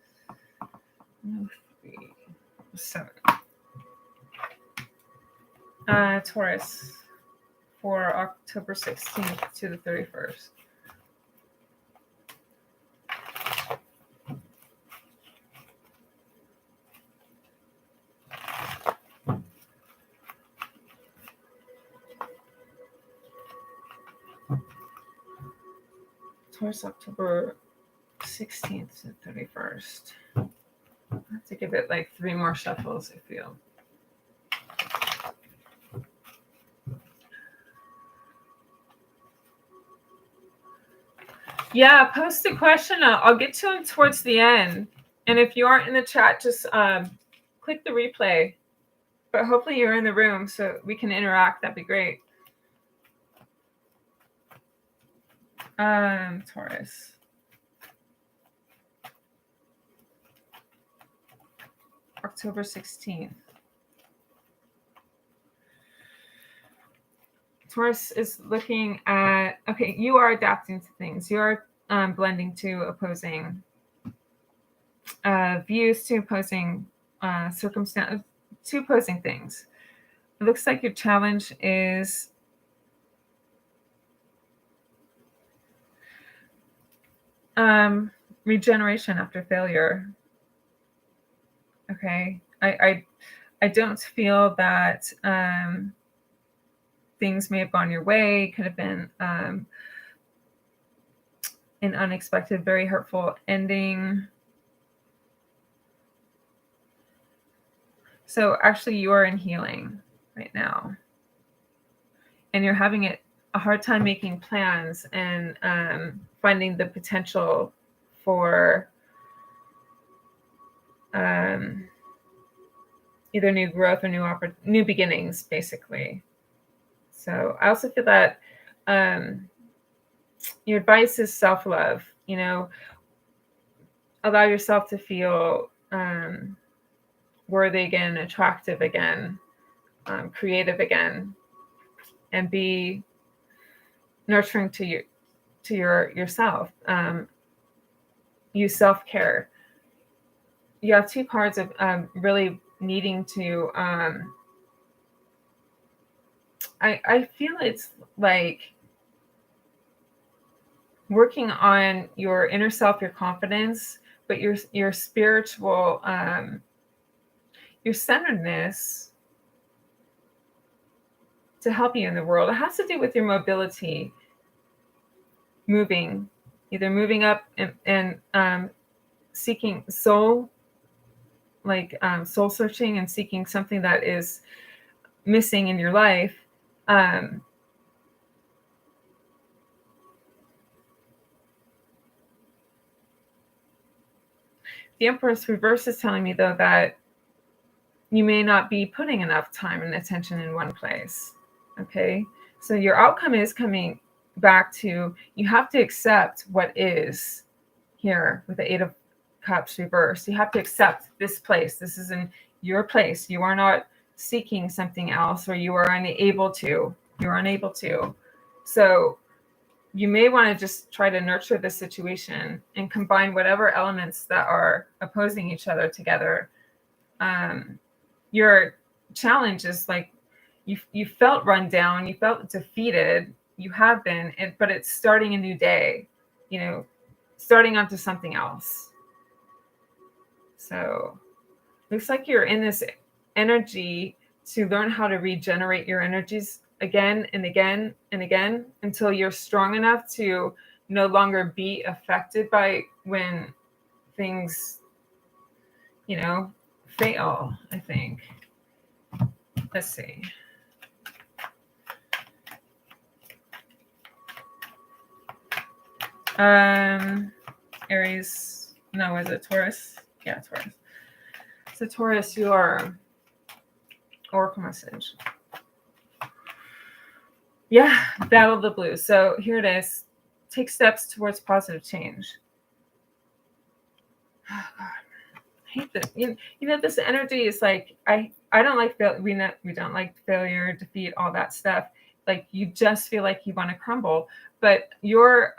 3, 7. Taurus for October 16th to the 31st. Taurus, October 16th to 31st. I have to give it like 3 more shuffles, I feel. Yeah, post a question. I'll get to them towards the end. And if you aren't in the chat, just click the replay. But hopefully you're in the room so we can interact. That'd be great. Taurus. October 16th. Taurus is looking at, okay, you are adapting to things. You are blending to opposing views, to opposing circumstances, to opposing things. It looks like your challenge is regeneration after failure. Okay, I don't feel that things may have gone your way. Could have been an unexpected, very hurtful ending. So actually you are in healing right now. And you're having it a hard time making plans and finding the potential for either new growth or new beginnings, basically. So I also feel that your advice is self-love. You know, allow yourself to feel worthy again, attractive again, creative again, and be nurturing to yourself. Use self-care. You have two cards of really needing to I feel it's like working on your inner self, your confidence, but your spiritual your centeredness to help you in the world. It has to do with your mobility, either moving up and seeking soul searching and seeking something that is missing in your life. The Empress reverse is telling me, though, that you may not be putting enough time and attention in one place. Okay, so your outcome is coming back to, you have to accept what is here with the Eight of Cups reversed. You have to accept this place. This is in your place. You are not seeking something else, or you are unable to. You're unable to. So you may want to just try to nurture the situation and combine whatever elements that are opposing each other together. Your challenge is like you felt run down, you felt defeated, you have been, but it's starting a new day, you know, starting onto something else. So looks like you're in this energy to learn how to regenerate your energies again and again and again until you're strong enough to no longer be affected by when things, you know, fail, I think. Let's see. Aries, no, is it Taurus? Yeah, Taurus. So Taurus, your oracle message. Yeah, Battle of the Blues. So here it is. Take steps towards positive change. Oh, God. I hate this. You know, this energy is like, I don't like we don't like failure, defeat, all that stuff. Like, you just feel like you want to crumble. But your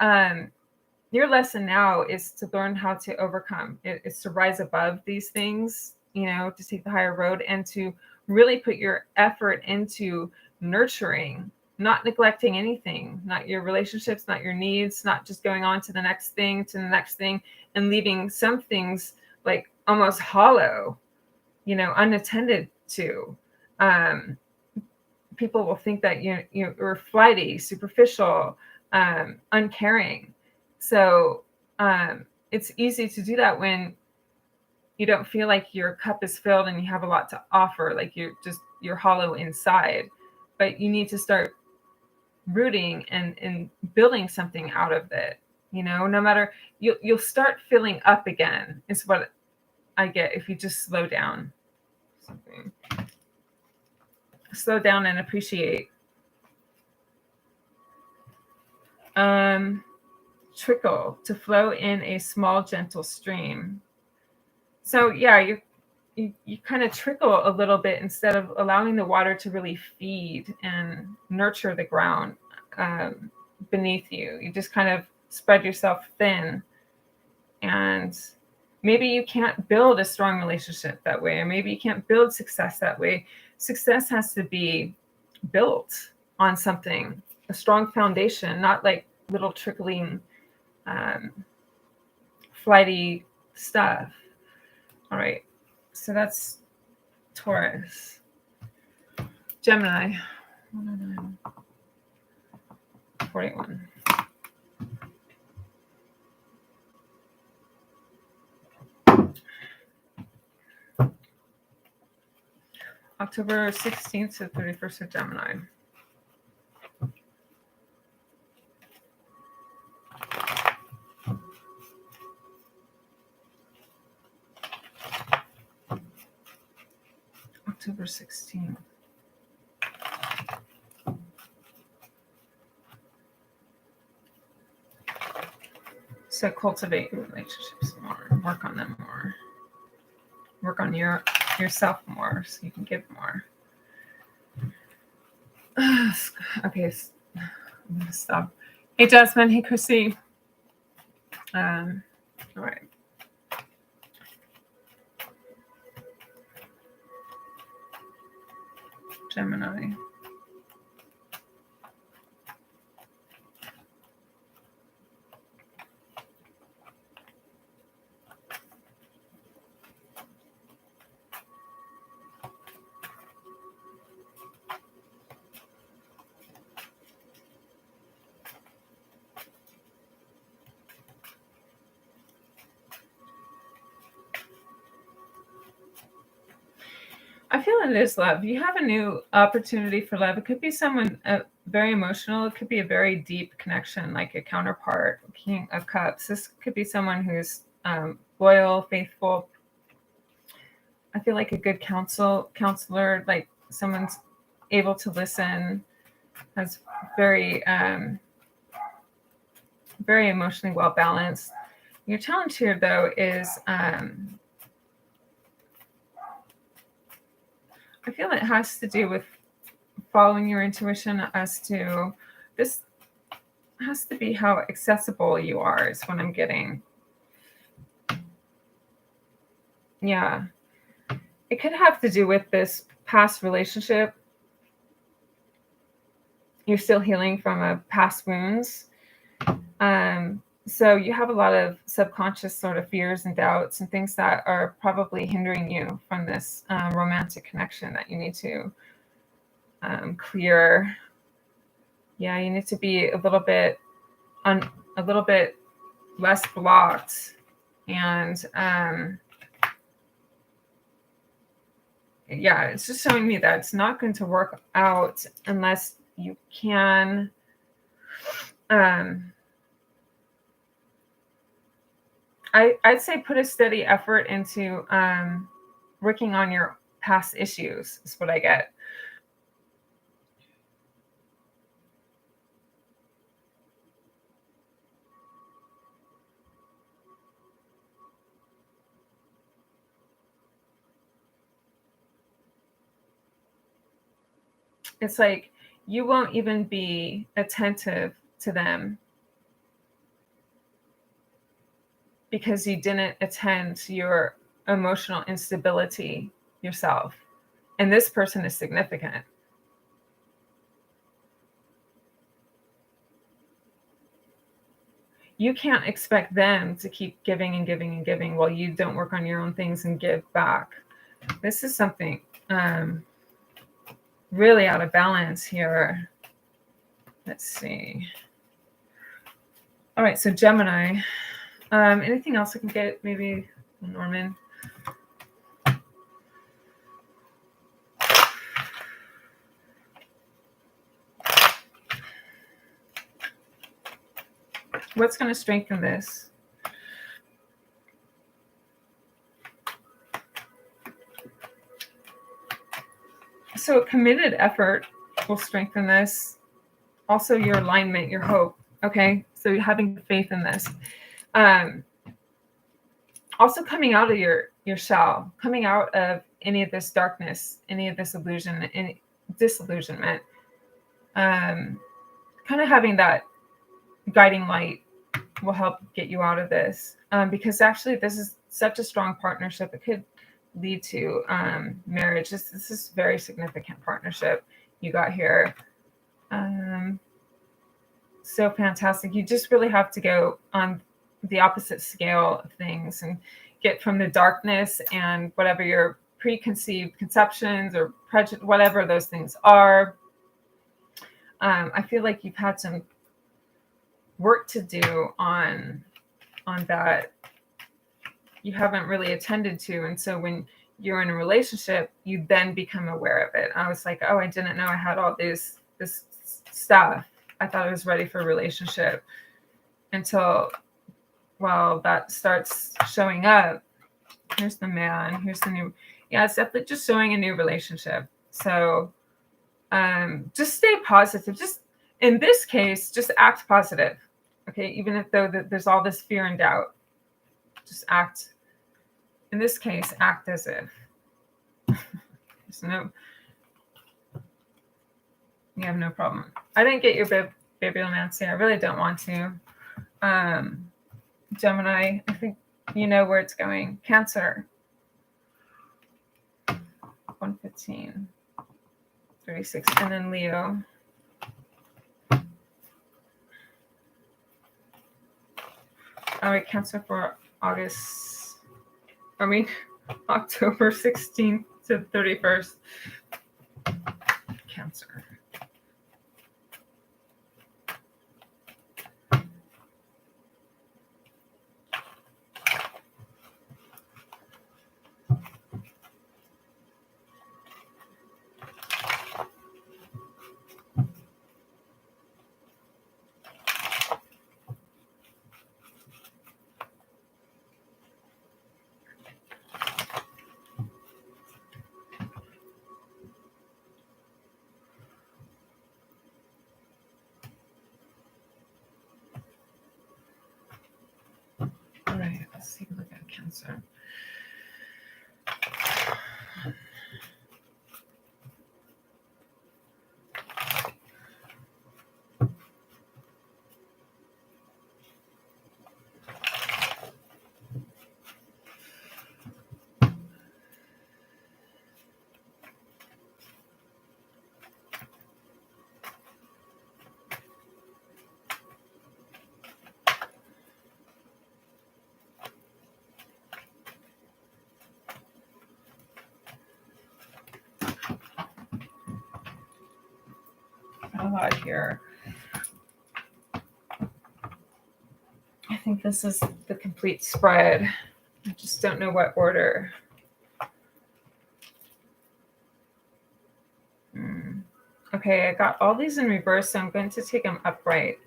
lesson now is to learn how to overcome. It's to rise above these things, you know, to take the higher road and to really put your effort into nurturing, not neglecting anything, not your relationships, not your needs, not just going on to the next thing, and leaving some things like almost hollow, you know, unattended to. People will think that you're flighty, superficial, uncaring. So it's easy to do that when you don't feel like your cup is filled and you have a lot to offer, like you're hollow inside. But you need to start rooting and building something out of it. You know, no matter, you'll start filling up again, is what I get if you just slow down. Something. Slow down and appreciate. Trickle, to flow in a small, gentle stream. So yeah, you kind of trickle a little bit instead of allowing the water to really feed and nurture the ground beneath you. You just kind of spread yourself thin, and maybe you can't build a strong relationship that way, or maybe you can't build success that way. Success has to be built on something, a strong foundation, not like little trickling flighty stuff. All right, so that's Taurus. Gemini, 109, 41. October 16th to 31st of Gemini. October 16th. So cultivate your relationships more, work on them more, work on yourself more so you can give more. Okay, I'm gonna stop. Hey Jasmine, hey Chrissy. All right. Gemini. I feel it is love. You have a new opportunity for love. It could be someone very emotional. It could be a very deep connection, like a counterpart, King of Cups. This could be someone who's loyal, faithful. I feel like a good counselor, like someone's able to listen, has very, very emotionally well balanced. Your challenge here, though, is I feel it has to do with following your intuition as to this has to be how accessible you are is what I'm getting. Yeah. It could have to do with this past relationship. You're still healing from a past wounds. So you have a lot of subconscious sort of fears and doubts and things that are probably hindering you from this romantic connection that you need to clear. Yeah, you need to be a little bit less blocked, and yeah, it's just showing me that it's not going to work out unless you can I'd say put a steady effort into working on your past issues is what I get. It's like you won't even be attentive to them because you didn't attend to your emotional instability yourself. And this person is significant. You can't expect them to keep giving and giving and giving while you don't work on your own things and give back. This is something really out of balance here. Let's see. All right, so Gemini. Anything else I can get? Maybe Norman. What's going to strengthen this? So committed effort will strengthen this. Also your alignment, your hope. Okay, so you're having faith in this. Also coming out of your shell, coming out of any of this darkness, any of this illusion, any disillusionment. Kind of having that guiding light will help get you out of this. Because actually this is such a strong partnership. It could lead to marriage. This is very significant partnership you got here. So fantastic. You just really have to go on the opposite scale of things and get from the darkness and whatever your preconceived conceptions or prejudice, whatever those things are. I feel like you've had some work to do on that you haven't really attended to. And so when you're in a relationship, you then become aware of it. I was like, oh, I didn't know I had all this stuff. I thought I was ready for a relationship until, well, that starts showing up. Here's the man. Here's the new. Yeah, it's definitely just showing a new relationship. So just stay positive. Just in this case, just act positive. Okay, even if though there's all this fear and doubt, just act. In this case, act as if. There's no. You have no problem. I didn't get your bibliomancy. I really don't want to. Gemini, I think you know where it's going. Cancer. 115. 36. And then Leo. All right, Cancer for October 16th to 31st. Cancer. All right, let's take a look at Cancer. A lot here. I think this is the complete spread. I just don't know what order. Okay, I got all these in reverse, so I'm going to take them upright.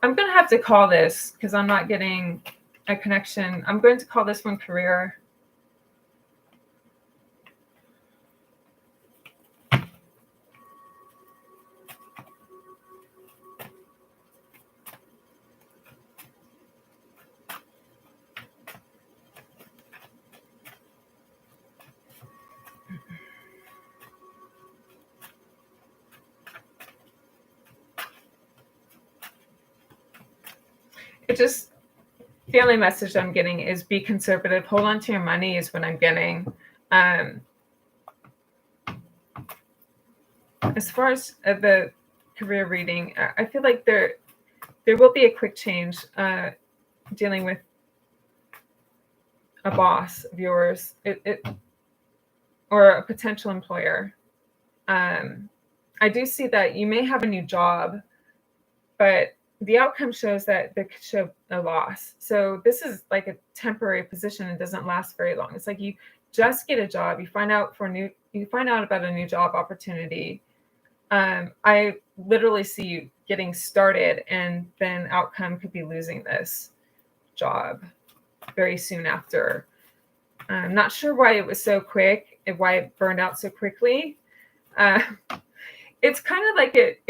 I'm going to have to call this because I'm not getting a connection. I'm going to call this one career. It just, the only message I'm getting is be conservative. Hold on to your money is what I'm getting. As far as the career reading, I feel like there will be a quick change dealing with a boss of yours, or a potential employer. I do see that you may have a new job, but the outcome shows that there could show a loss. So this is like a temporary position and doesn't last very long. It's like you just get a job, you find out about a new job opportunity. I literally see you getting started, and then outcome could be losing this job very soon after. I'm not sure why it was so quick and why it burned out so quickly. It's kind of like it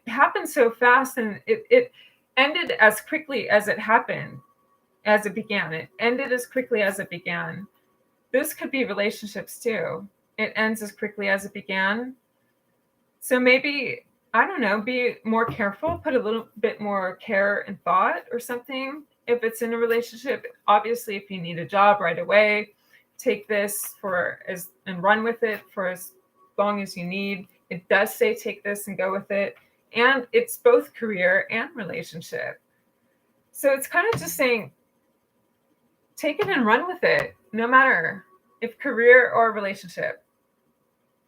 happened so fast, and it ended as quickly as it happened, as it began. It ended as quickly as it began. This could be relationships too. It ends as quickly as it began. So maybe, I don't know, be more careful, put a little bit more care and thought or something. If it's in a relationship, obviously, if you need a job right away, take this and run with it for as long as you need. It does say take this and go with it. And it's both career and relationship. So it's kind of just saying, take it and run with it, no matter if career or relationship.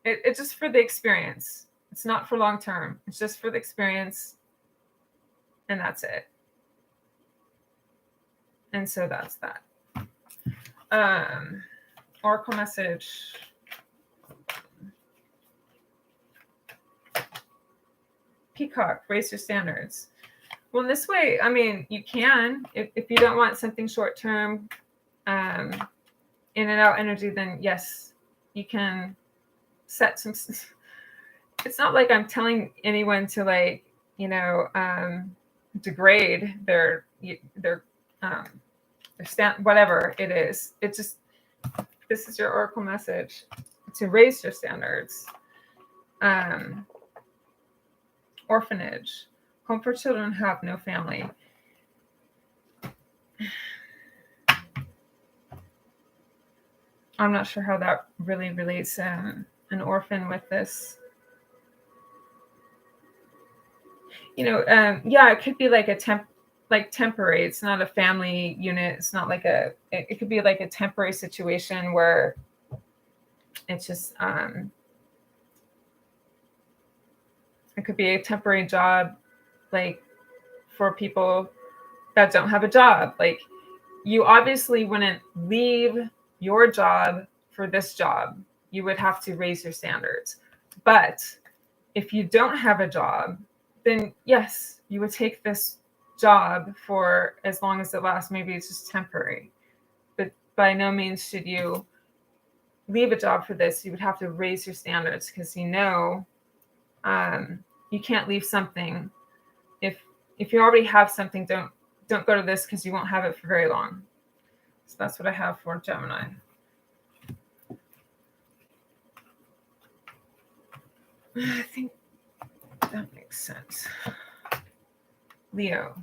It's just for the experience. It's not for long term. It's just for the experience. And that's it. And so that's that. Oracle message. Peacock, raise your standards. Well, in this way, I mean, you can, if you don't want something short term, in and out energy, then yes, you can set some. It's not like I'm telling anyone to, like, you know, degrade their whatever it is. It just, this is your oracle message to raise your standards. Orphanage, home for children who have no family. I'm not sure how that really relates an orphan with this. You know, yeah, it could be like a temporary. It's not a family unit. It's not like it could be like a temporary situation where it's just, it could be a temporary job, like for people that don't have a job. Like, you obviously wouldn't leave your job for this job. You would have to raise your standards. But if you don't have a job, then yes, you would take this job for as long as it lasts. Maybe it's just temporary. But by no means should you leave a job for this. You would have to raise your standards, because you know, you can't leave something. If you already have something, don't go to this, because you won't have it for very long. So that's what I have for Gemini. I think that makes sense. Leo.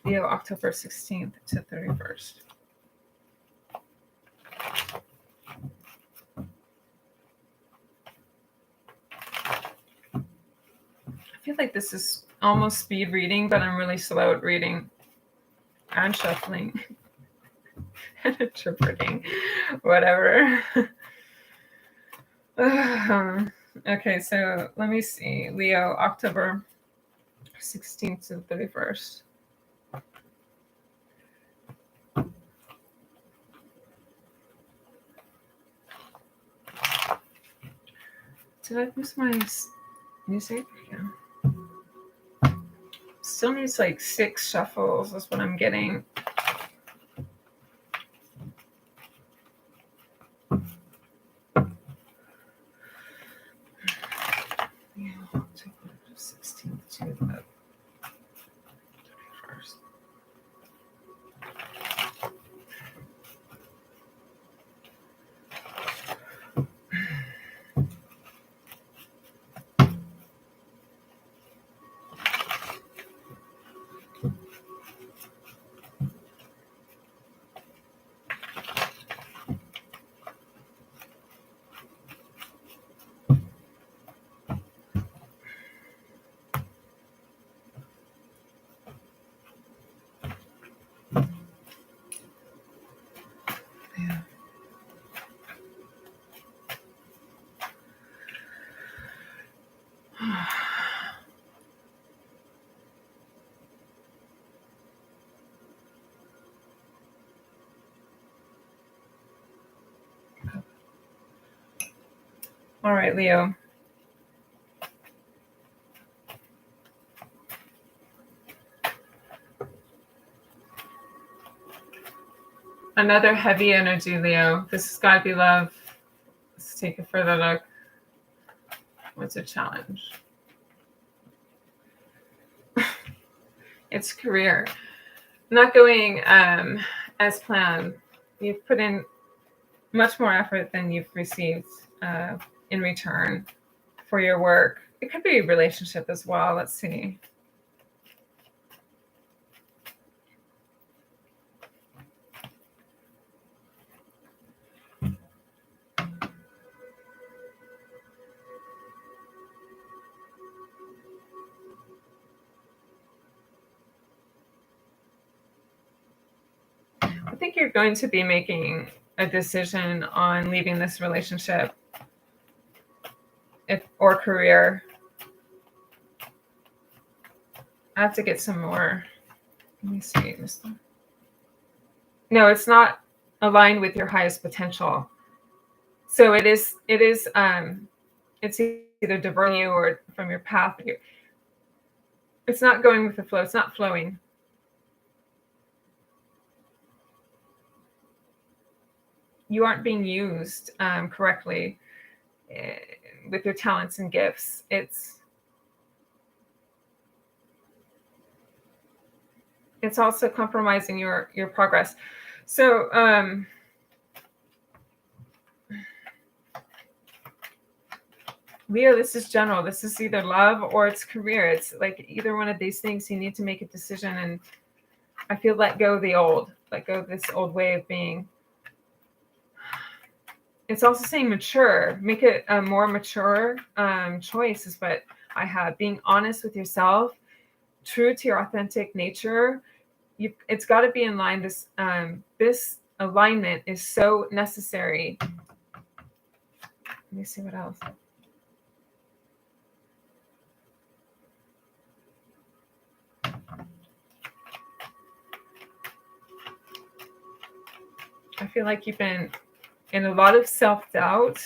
Leo, October 16th to 31st. I feel like this is almost speed reading, but I'm really slow at reading and shuffling and interpreting, whatever. Okay, so let me see. Leo, October 16th to 31st. Did I lose my music? Yeah. Still needs like 6 shuffles. That's what I'm getting. Yeah, October 16th to the 31st. All right, Leo. Another heavy energy, Leo. This has got to be love. Let's take a further look. What's a challenge? It's career. Not going as planned. You've put in much more effort than you've received in return for your work. It could be a relationship as well. Let's see. I think you're going to be making a decision on leaving this relationship or career. I have to get some more. Let me see. No, it's not aligned with your highest potential. So it's either diverting you or from your path. It's not going with the flow. It's not flowing. You aren't being used correctly with your talents and gifts. It's also compromising your progress. So Leo, this is general. This is either love or it's career. It's like either one of these things. You need to make a decision, and I feel let go of the old, let go of this old way of being. It's also saying mature. Make it a more mature choice is what I have. Being honest with yourself, true to your authentic nature. It's got to be in line. This alignment is so necessary. Let me see what else. I feel like you've been in a lot of self-doubt,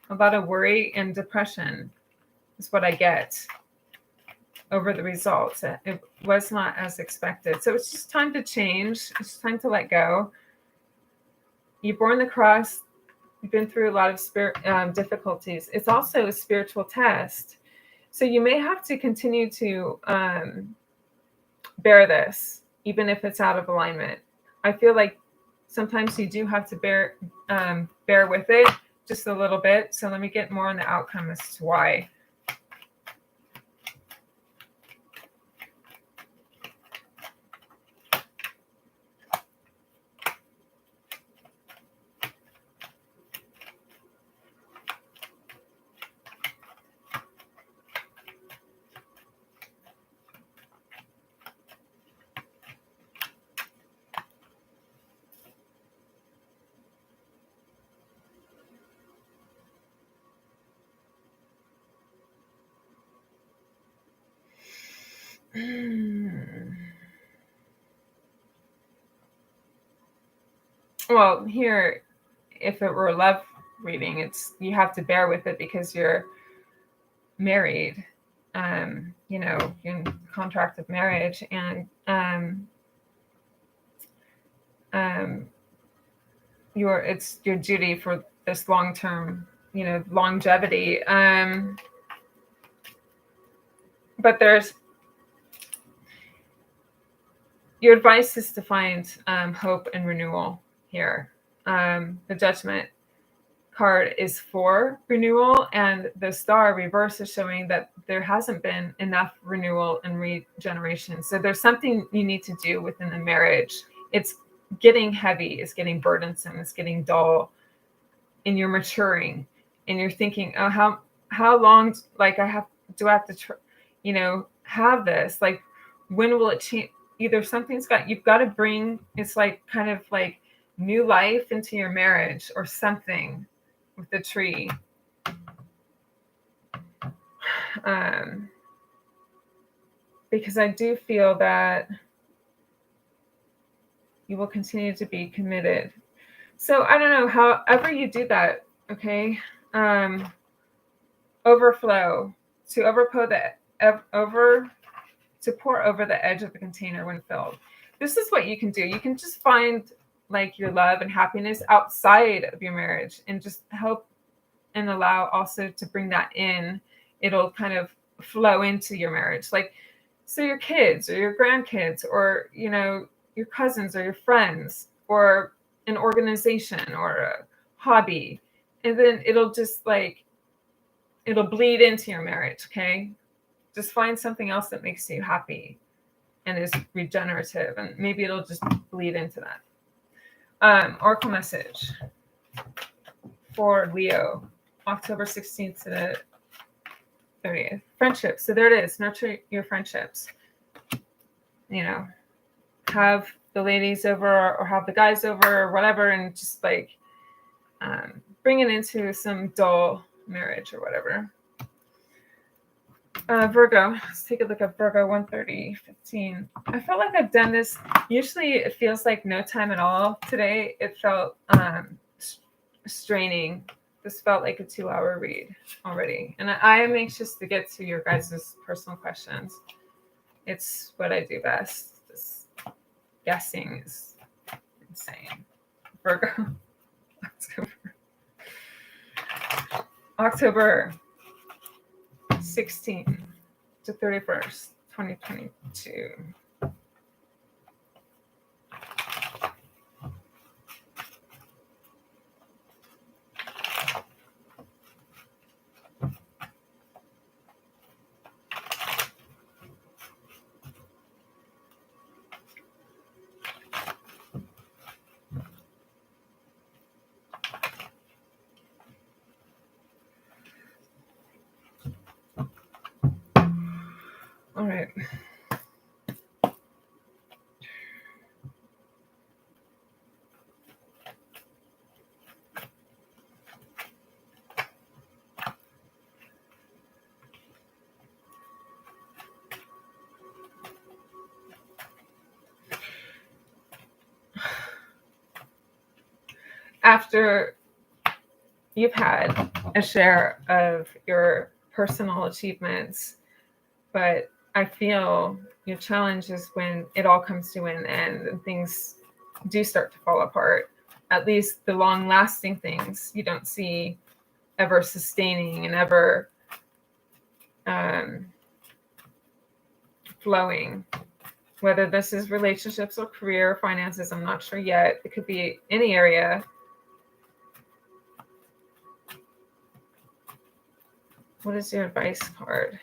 a lot of worry and depression is what I get over the results. It was not as expected. So it's just time to change. It's time to let go. You've borne the cross. You've been through a lot of difficulties. It's also a spiritual test. So you may have to continue to bear this, even if it's out of alignment. I feel like sometimes you do have to bear with it just a little bit. So let me get more on the outcome as to why. Well, here, if it were a love reading, you have to bear with it because you're married, you're in contract of marriage, and it's your duty for this long-term, longevity. But your advice is to find hope and renewal here. The Judgment card is for renewal, and the star reverse is showing that there hasn't been enough renewal and regeneration. So there's something you need to do within the marriage. It's getting heavy, it's getting burdensome, it's getting dull, and you're maturing, and you're thinking, oh, how long, like I have to have this, like when will it change? Either you've got to bring, it's like kind of like new life into your marriage or something with the tree. Because I do feel that you will continue to be committed. So I don't know, however you do that, okay? Overflow, to pour over the edge of the container when filled. This is what you can do. You can just find like your love and happiness outside of your marriage and just help and allow also to bring that in. It'll kind of flow into your marriage. Like, so your kids or your grandkids or, your cousins or your friends or an organization or a hobby. And then it'll just it'll bleed into your marriage. Okay. Just find something else that makes you happy and is regenerative, and maybe it'll just bleed into that. Oracle message for Leo, October 16th to the 30th. Friendships. So there it is. Nurture your friendships. Have the ladies over or have the guys over or whatever, and just bring it into some dull marriage or whatever. Virgo, let's take a look at Virgo 130:15. I felt like I've done this. Usually it feels like no time at all. Today it felt straining. This felt like a 2-hour read already. And I am anxious to get to your guys' personal questions. It's what I do best. This guessing is insane. Virgo. October 16th to 31st, 2022. All right. After you've had a share of your personal achievements, but I feel your challenge is when it all comes to an end and things do start to fall apart. At least the long-lasting things you don't see ever sustaining and ever flowing. Whether this is relationships or career or finances, I'm not sure yet. It could be any area. What is your advice card?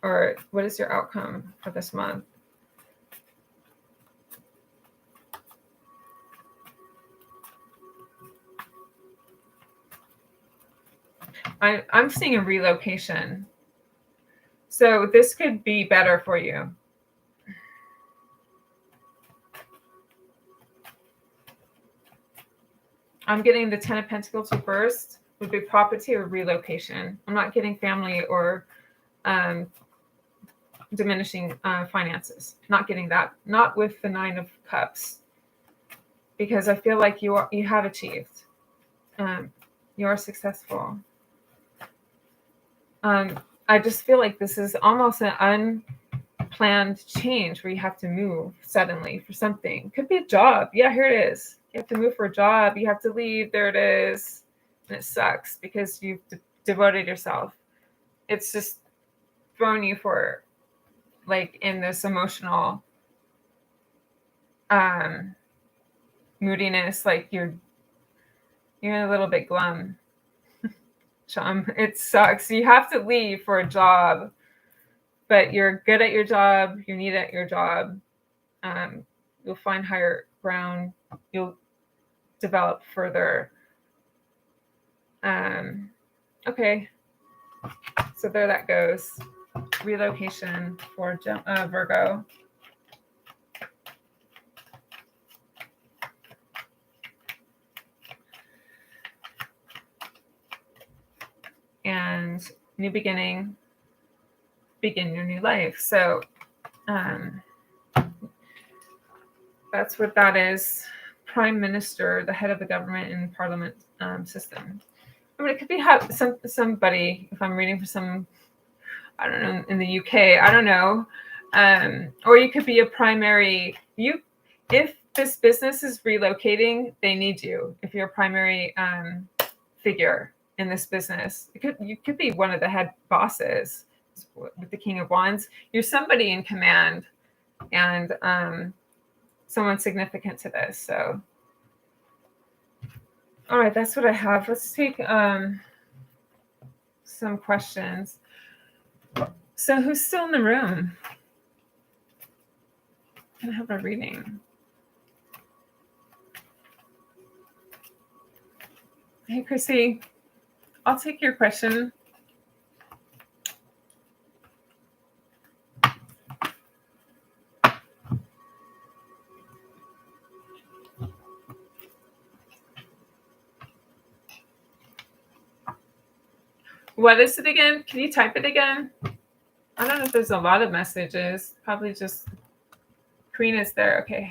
Or what is your outcome for this month? I'm seeing a relocation. So this could be better for you. I'm getting the 10 of Pentacles reversed. Would be property or relocation. I'm not getting family or diminishing finances. Not getting that. Not with the 9 of Cups, because I feel like you have achieved. You are successful. I just feel like this is almost an unplanned change where you have to move suddenly for something. Could be a job. Yeah, here it is. You have to move for a job. You have to leave. There it is. And it sucks because you've devoted yourself. It's just thrown you for like in this emotional moodiness, like you're a little bit glum. Chum, it sucks. You have to leave for a job, but you're good at your job. You're neat at your job. You'll find higher ground. You'll develop further. Okay. So there that goes. Relocation for Virgo. And new beginning, begin your new life. So that's what that is. Prime Minister, the head of the government and parliament system. I mean, it could be somebody, if I'm reading for some, I don't know, in the UK, I don't know. Or you could be a primary, if this business is relocating, they need you. If you're a primary figure in this business, you could be one of the head bosses with the King of Wands. You're somebody in command and someone significant to this. So, all right, that's what I have. Let's take some questions. So who's still in the room? Can I have a reading? Hey, Chrissy, I'll take your question. What is it again? Can you type it again? I don't know if there's a lot of messages. Probably just Queen is there. Okay.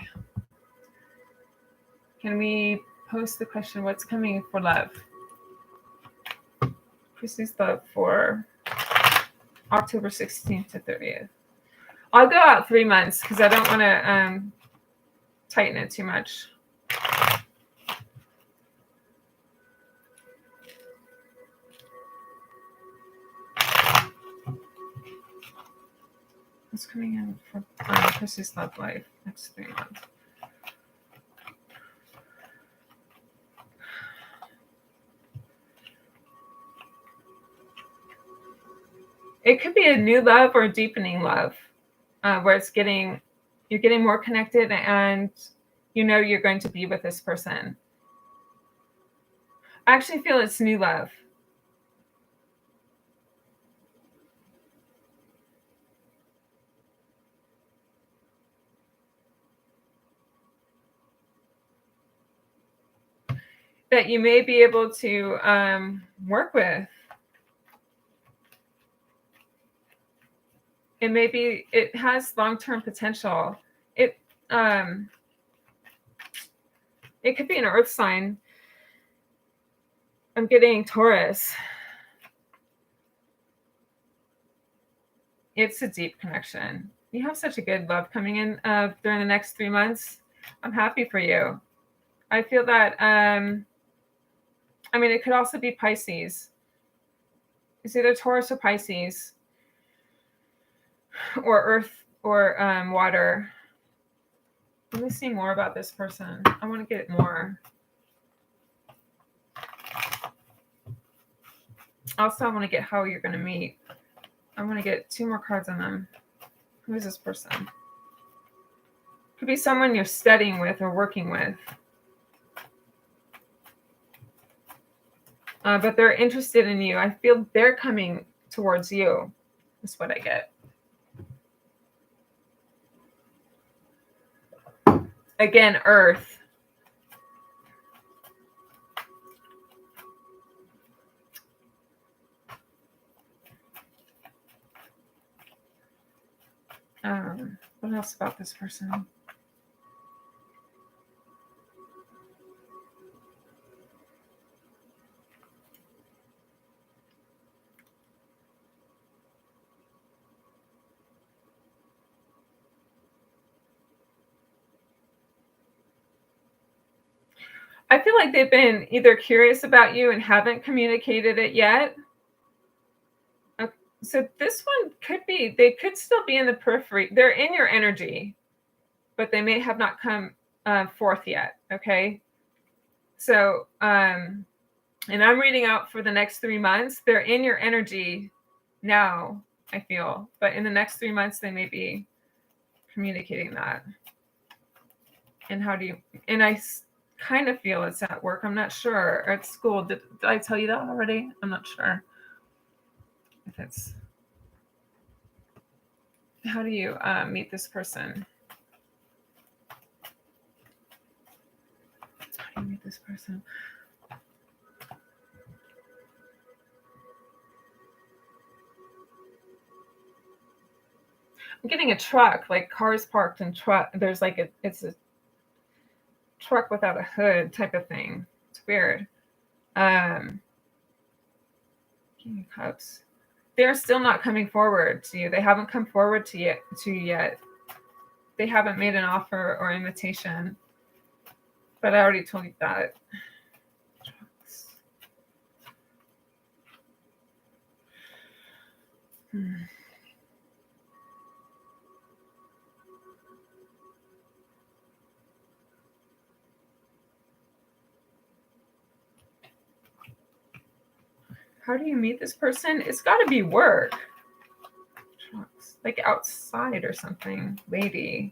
Can we post the question, what's coming for love? Chrissy's love for October 16th to 30th. I'll go out 3 months because I don't want to tighten it too much. What's coming in for Chrissy's love life next 3 months? It could be a new love or a deepening love, where you're getting more connected and you know you're going to be with this person. I actually feel it's new love. That you may be able to work with. It has long-term potential. It could be an earth sign. I'm getting Taurus. It's a deep connection. You have such a good love coming in during the next 3 months. I'm happy for you. I feel that, it could also be Pisces. It's either Taurus or Pisces, or earth or water. Let me see more about this person. I want to get more. Also, I want to get how you're going to meet. I want to get 2 more cards on them. Who is this person? Could be someone you're studying with or working with. But they're interested in you. I feel they're coming towards you. That's what I get. Again, earth. What else about this person? I feel like they've been either curious about you and haven't communicated it yet. So this one could be, they could still be in the periphery. They're in your energy, but they may have not come forth yet. Okay. So, and I'm reading out for the next 3 months. They're in your energy now, I feel, but in the next 3 months, they may be communicating that. And how do you, and I kind of feel it's at work. I'm not sure. Or at school. Did I tell you that already? I'm not sure. If it's, how do you meet this person? How do you meet this person? I'm getting a truck, like cars parked in truck. There's like it's a truck without a hood type of thing. It's weird. King of Cups. They're still not coming forward to you. They haven't come forward to you yet. They haven't made an offer or invitation. But I already told you that. How do you meet this person? It's got to be work. Like outside or something. Lady.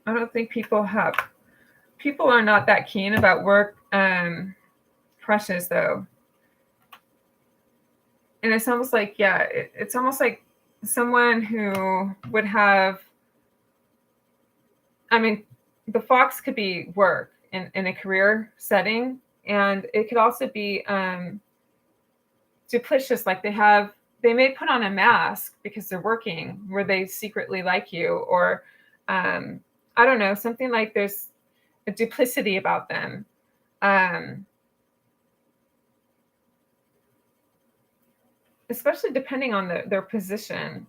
I don't think people are not that keen about work crushes though. And it's almost like, yeah, it's almost like someone who would have, I mean, the fox could be work in a career setting, and it could also be duplicitous, like they may put on a mask because they're working where they secretly like you, or I don't know, something like there's a duplicity about them. Especially depending on their position.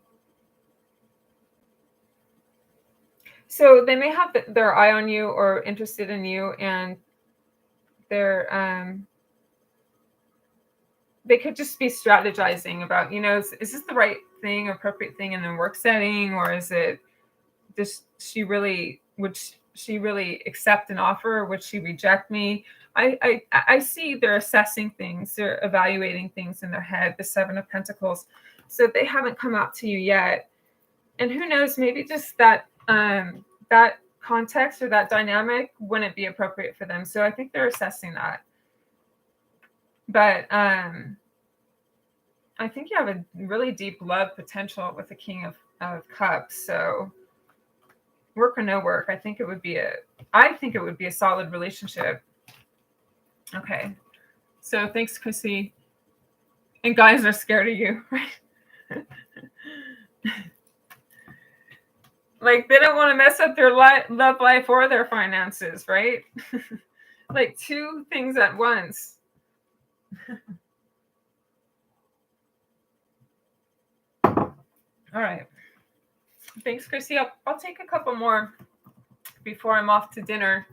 So they may have their eye on you or interested in you, and they could just be strategizing about, is this the right thing, appropriate thing in the work setting, or is it would she really accept an offer, or would she reject me? I see they're assessing things, they're evaluating things in their head, the Seven of Pentacles. So they haven't come out to you yet. And who knows, maybe just that context or that dynamic wouldn't be appropriate for them. So I think they're assessing that. But I think you have a really deep love potential with the King of Cups. So work or no work, I think it would be a solid relationship. Okay. So thanks, Chrissy. And guys are scared of you, right? Like they don't want to mess up their love life or their finances, right? Like two things at once. All right. Thanks, Chrissy. I'll take a couple more before I'm off to dinner.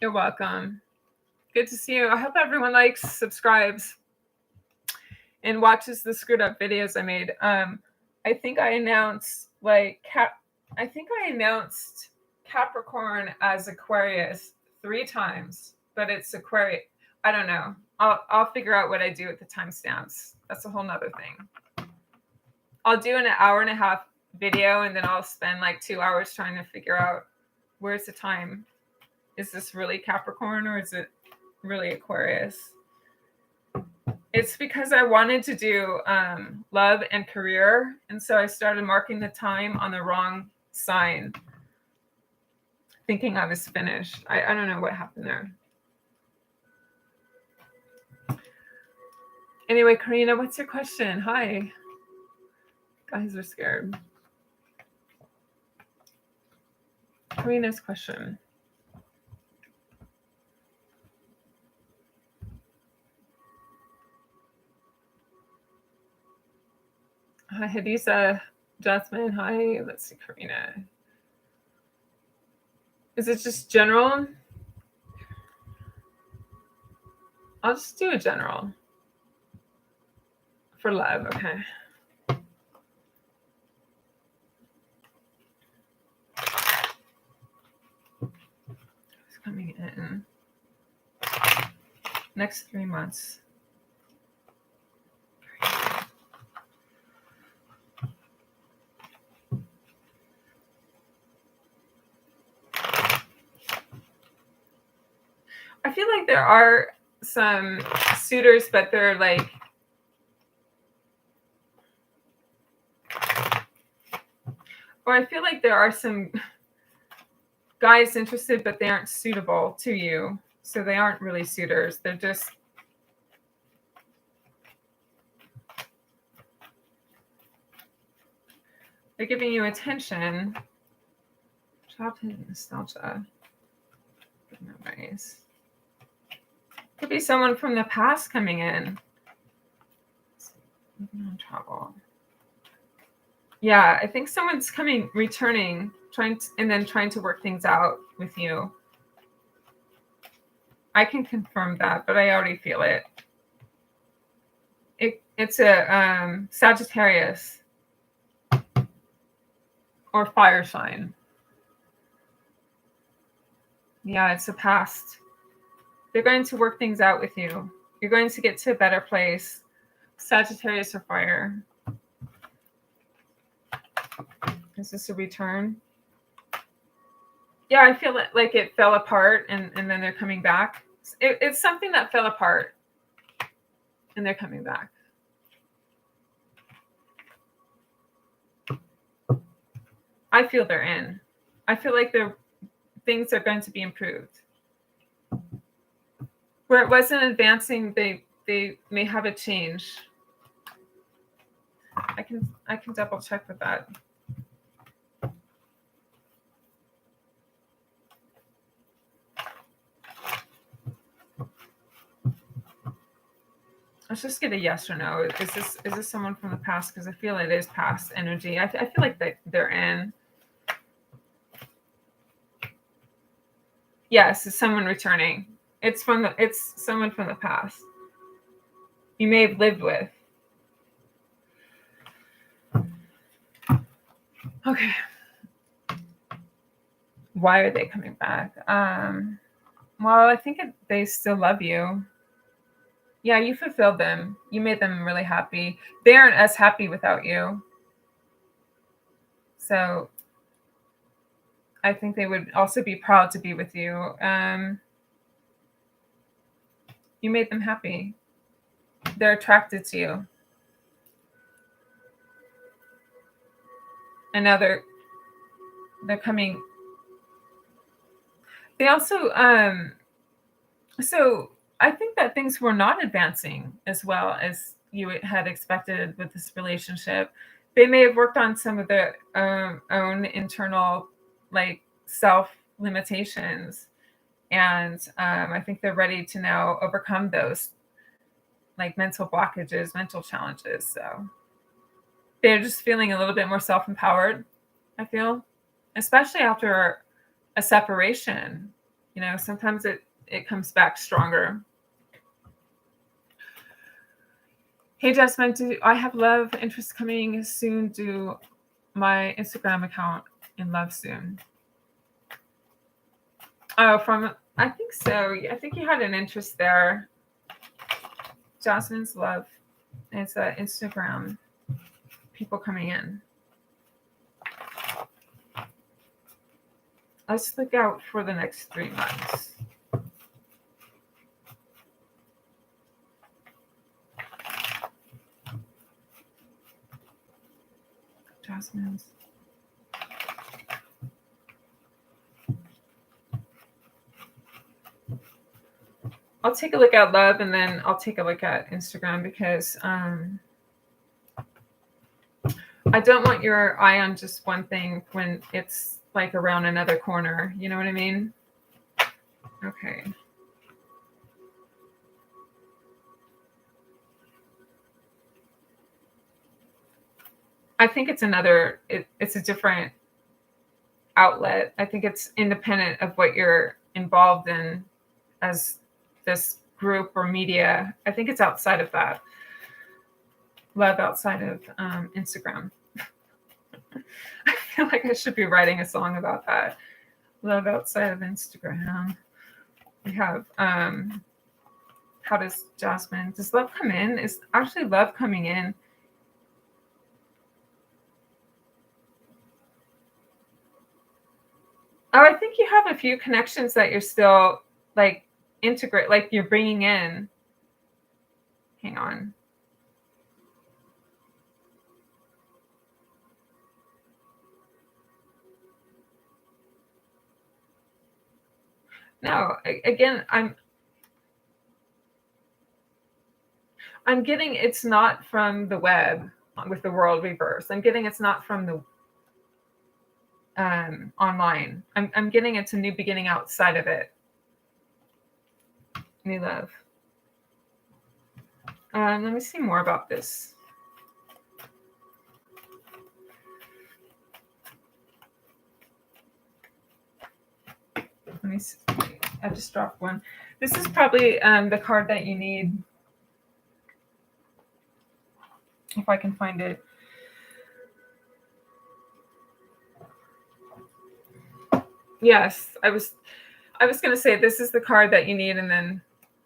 You're welcome. Good to see you. I hope everyone likes, subscribes, and watches the screwed up videos I made. I think I announced Capricorn as Aquarius 3 times, but it's Aquarius. I don't know. I'll figure out what I do with the timestamps. That's a whole nother thing. I'll do an hour and a half video, and then I'll spend like 2 hours trying to figure out where's the time. Is this really Capricorn or is it really Aquarius? It's because I wanted to do love and career, and so I started marking the time on the wrong sign, thinking I was finished. I don't know what happened there. Anyway, Karina, what's your question? Hi. Guys are scared. Karina's question. Hi, Hadisa, Jasmine. Hi, let's see, Karina. Is it just general? I'll just do a general for love, okay. It's coming in. Next 3 months. I feel like there are some suitors, but they're like, or I feel like there are some guys interested, but they aren't suitable to you. So they aren't really suitors. They're just, they're giving you attention. Childhood nostalgia. Good memories. Could be someone from the past coming in. Travel. Yeah, I think someone's returning, trying to work things out with you. I can confirm that, but I already feel it. It's a Sagittarius or fire sign. Yeah, it's a past. They're going to work things out with you. You're going to get to a better place. Sagittarius or fire. Is this a return? Yeah, I feel like it fell apart and then they're coming back. It's something that fell apart and they're coming back. I feel they're in. I feel like things are going to be improved. Where it wasn't advancing, they may have a change. I can double check with that. Let's just get a yes or no. Is this someone from the past? Because I feel it is past energy. I feel like they're in. Yes, it's someone returning. It's someone from the past. You may have lived with. Okay. Why are they coming back? Well, I think they still love you. Yeah, you fulfilled them. You made them really happy. They aren't as happy without you. So I think they would also be proud to be with you. You made them happy. They're attracted to you. And now they're coming. They also, so I think that things were not advancing as well as you had expected with this relationship. They may have worked on some of their own internal, like, self limitations. And I think they're ready to now overcome those, like, mental blockages, mental challenges. So they're just feeling a little bit more self-empowered, I feel, especially after a separation. You know, sometimes it comes back stronger. Hey, Jasmine, do I have love interest coming soon? Do my Instagram account in love soon? Oh, I think so. I think you had an interest there. Jasmine's love. It's Instagram. People coming in. Let's look out for the next 3 months. Jasmine's. I'll take a look at love, and then I'll take a look at Instagram, because I don't want your eye on just one thing when it's like around another corner. You know what I mean? Okay. I think it's it's a different outlet. I think it's independent of what you're involved in as this group or media. I think it's outside of that. Love outside of Instagram. I feel like I should be writing a song about that. Love outside of Instagram. We have, how does love come in? Is actually love coming in? Oh, I think you have a few connections that you're still, like, integrate, like, you're bringing in. Hang on. No, again, I'm getting it's not from the web with the world reverse. I'm getting it's not from the online. I'm getting it's a new beginning outside of it. New love. Let me see more about this. Let me see. I just dropped one. This is probably the card that you need. If I can find it. Yes, I was going to say this is the card that you need, and then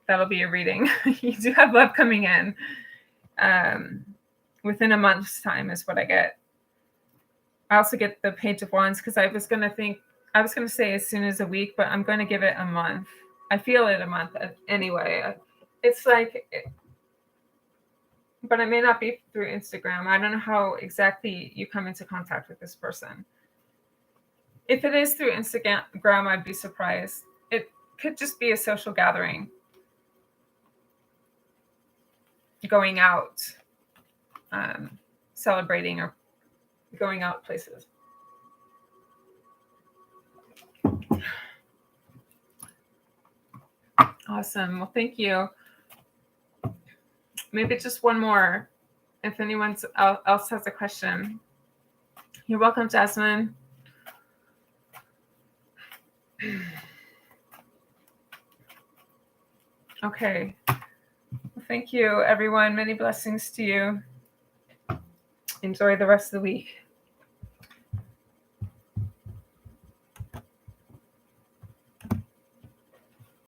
that'll be a reading. You do have love coming in within a month's time is what I get. I also get the Page of Wands, because I was going to say as soon as a week, but I'm going to give it a month. I feel it a month anyway. It's like, but it may not be through Instagram. I don't know how exactly you come into contact with this person. If it is through Instagram, I'd be surprised. It could just be a social gathering. Going out, celebrating, or going out places. Awesome. Well, thank you. Maybe just one more. If anyone else has a question. You're welcome, Jasmine. Okay. Well, thank you, everyone. Many blessings to you. Enjoy the rest of the week.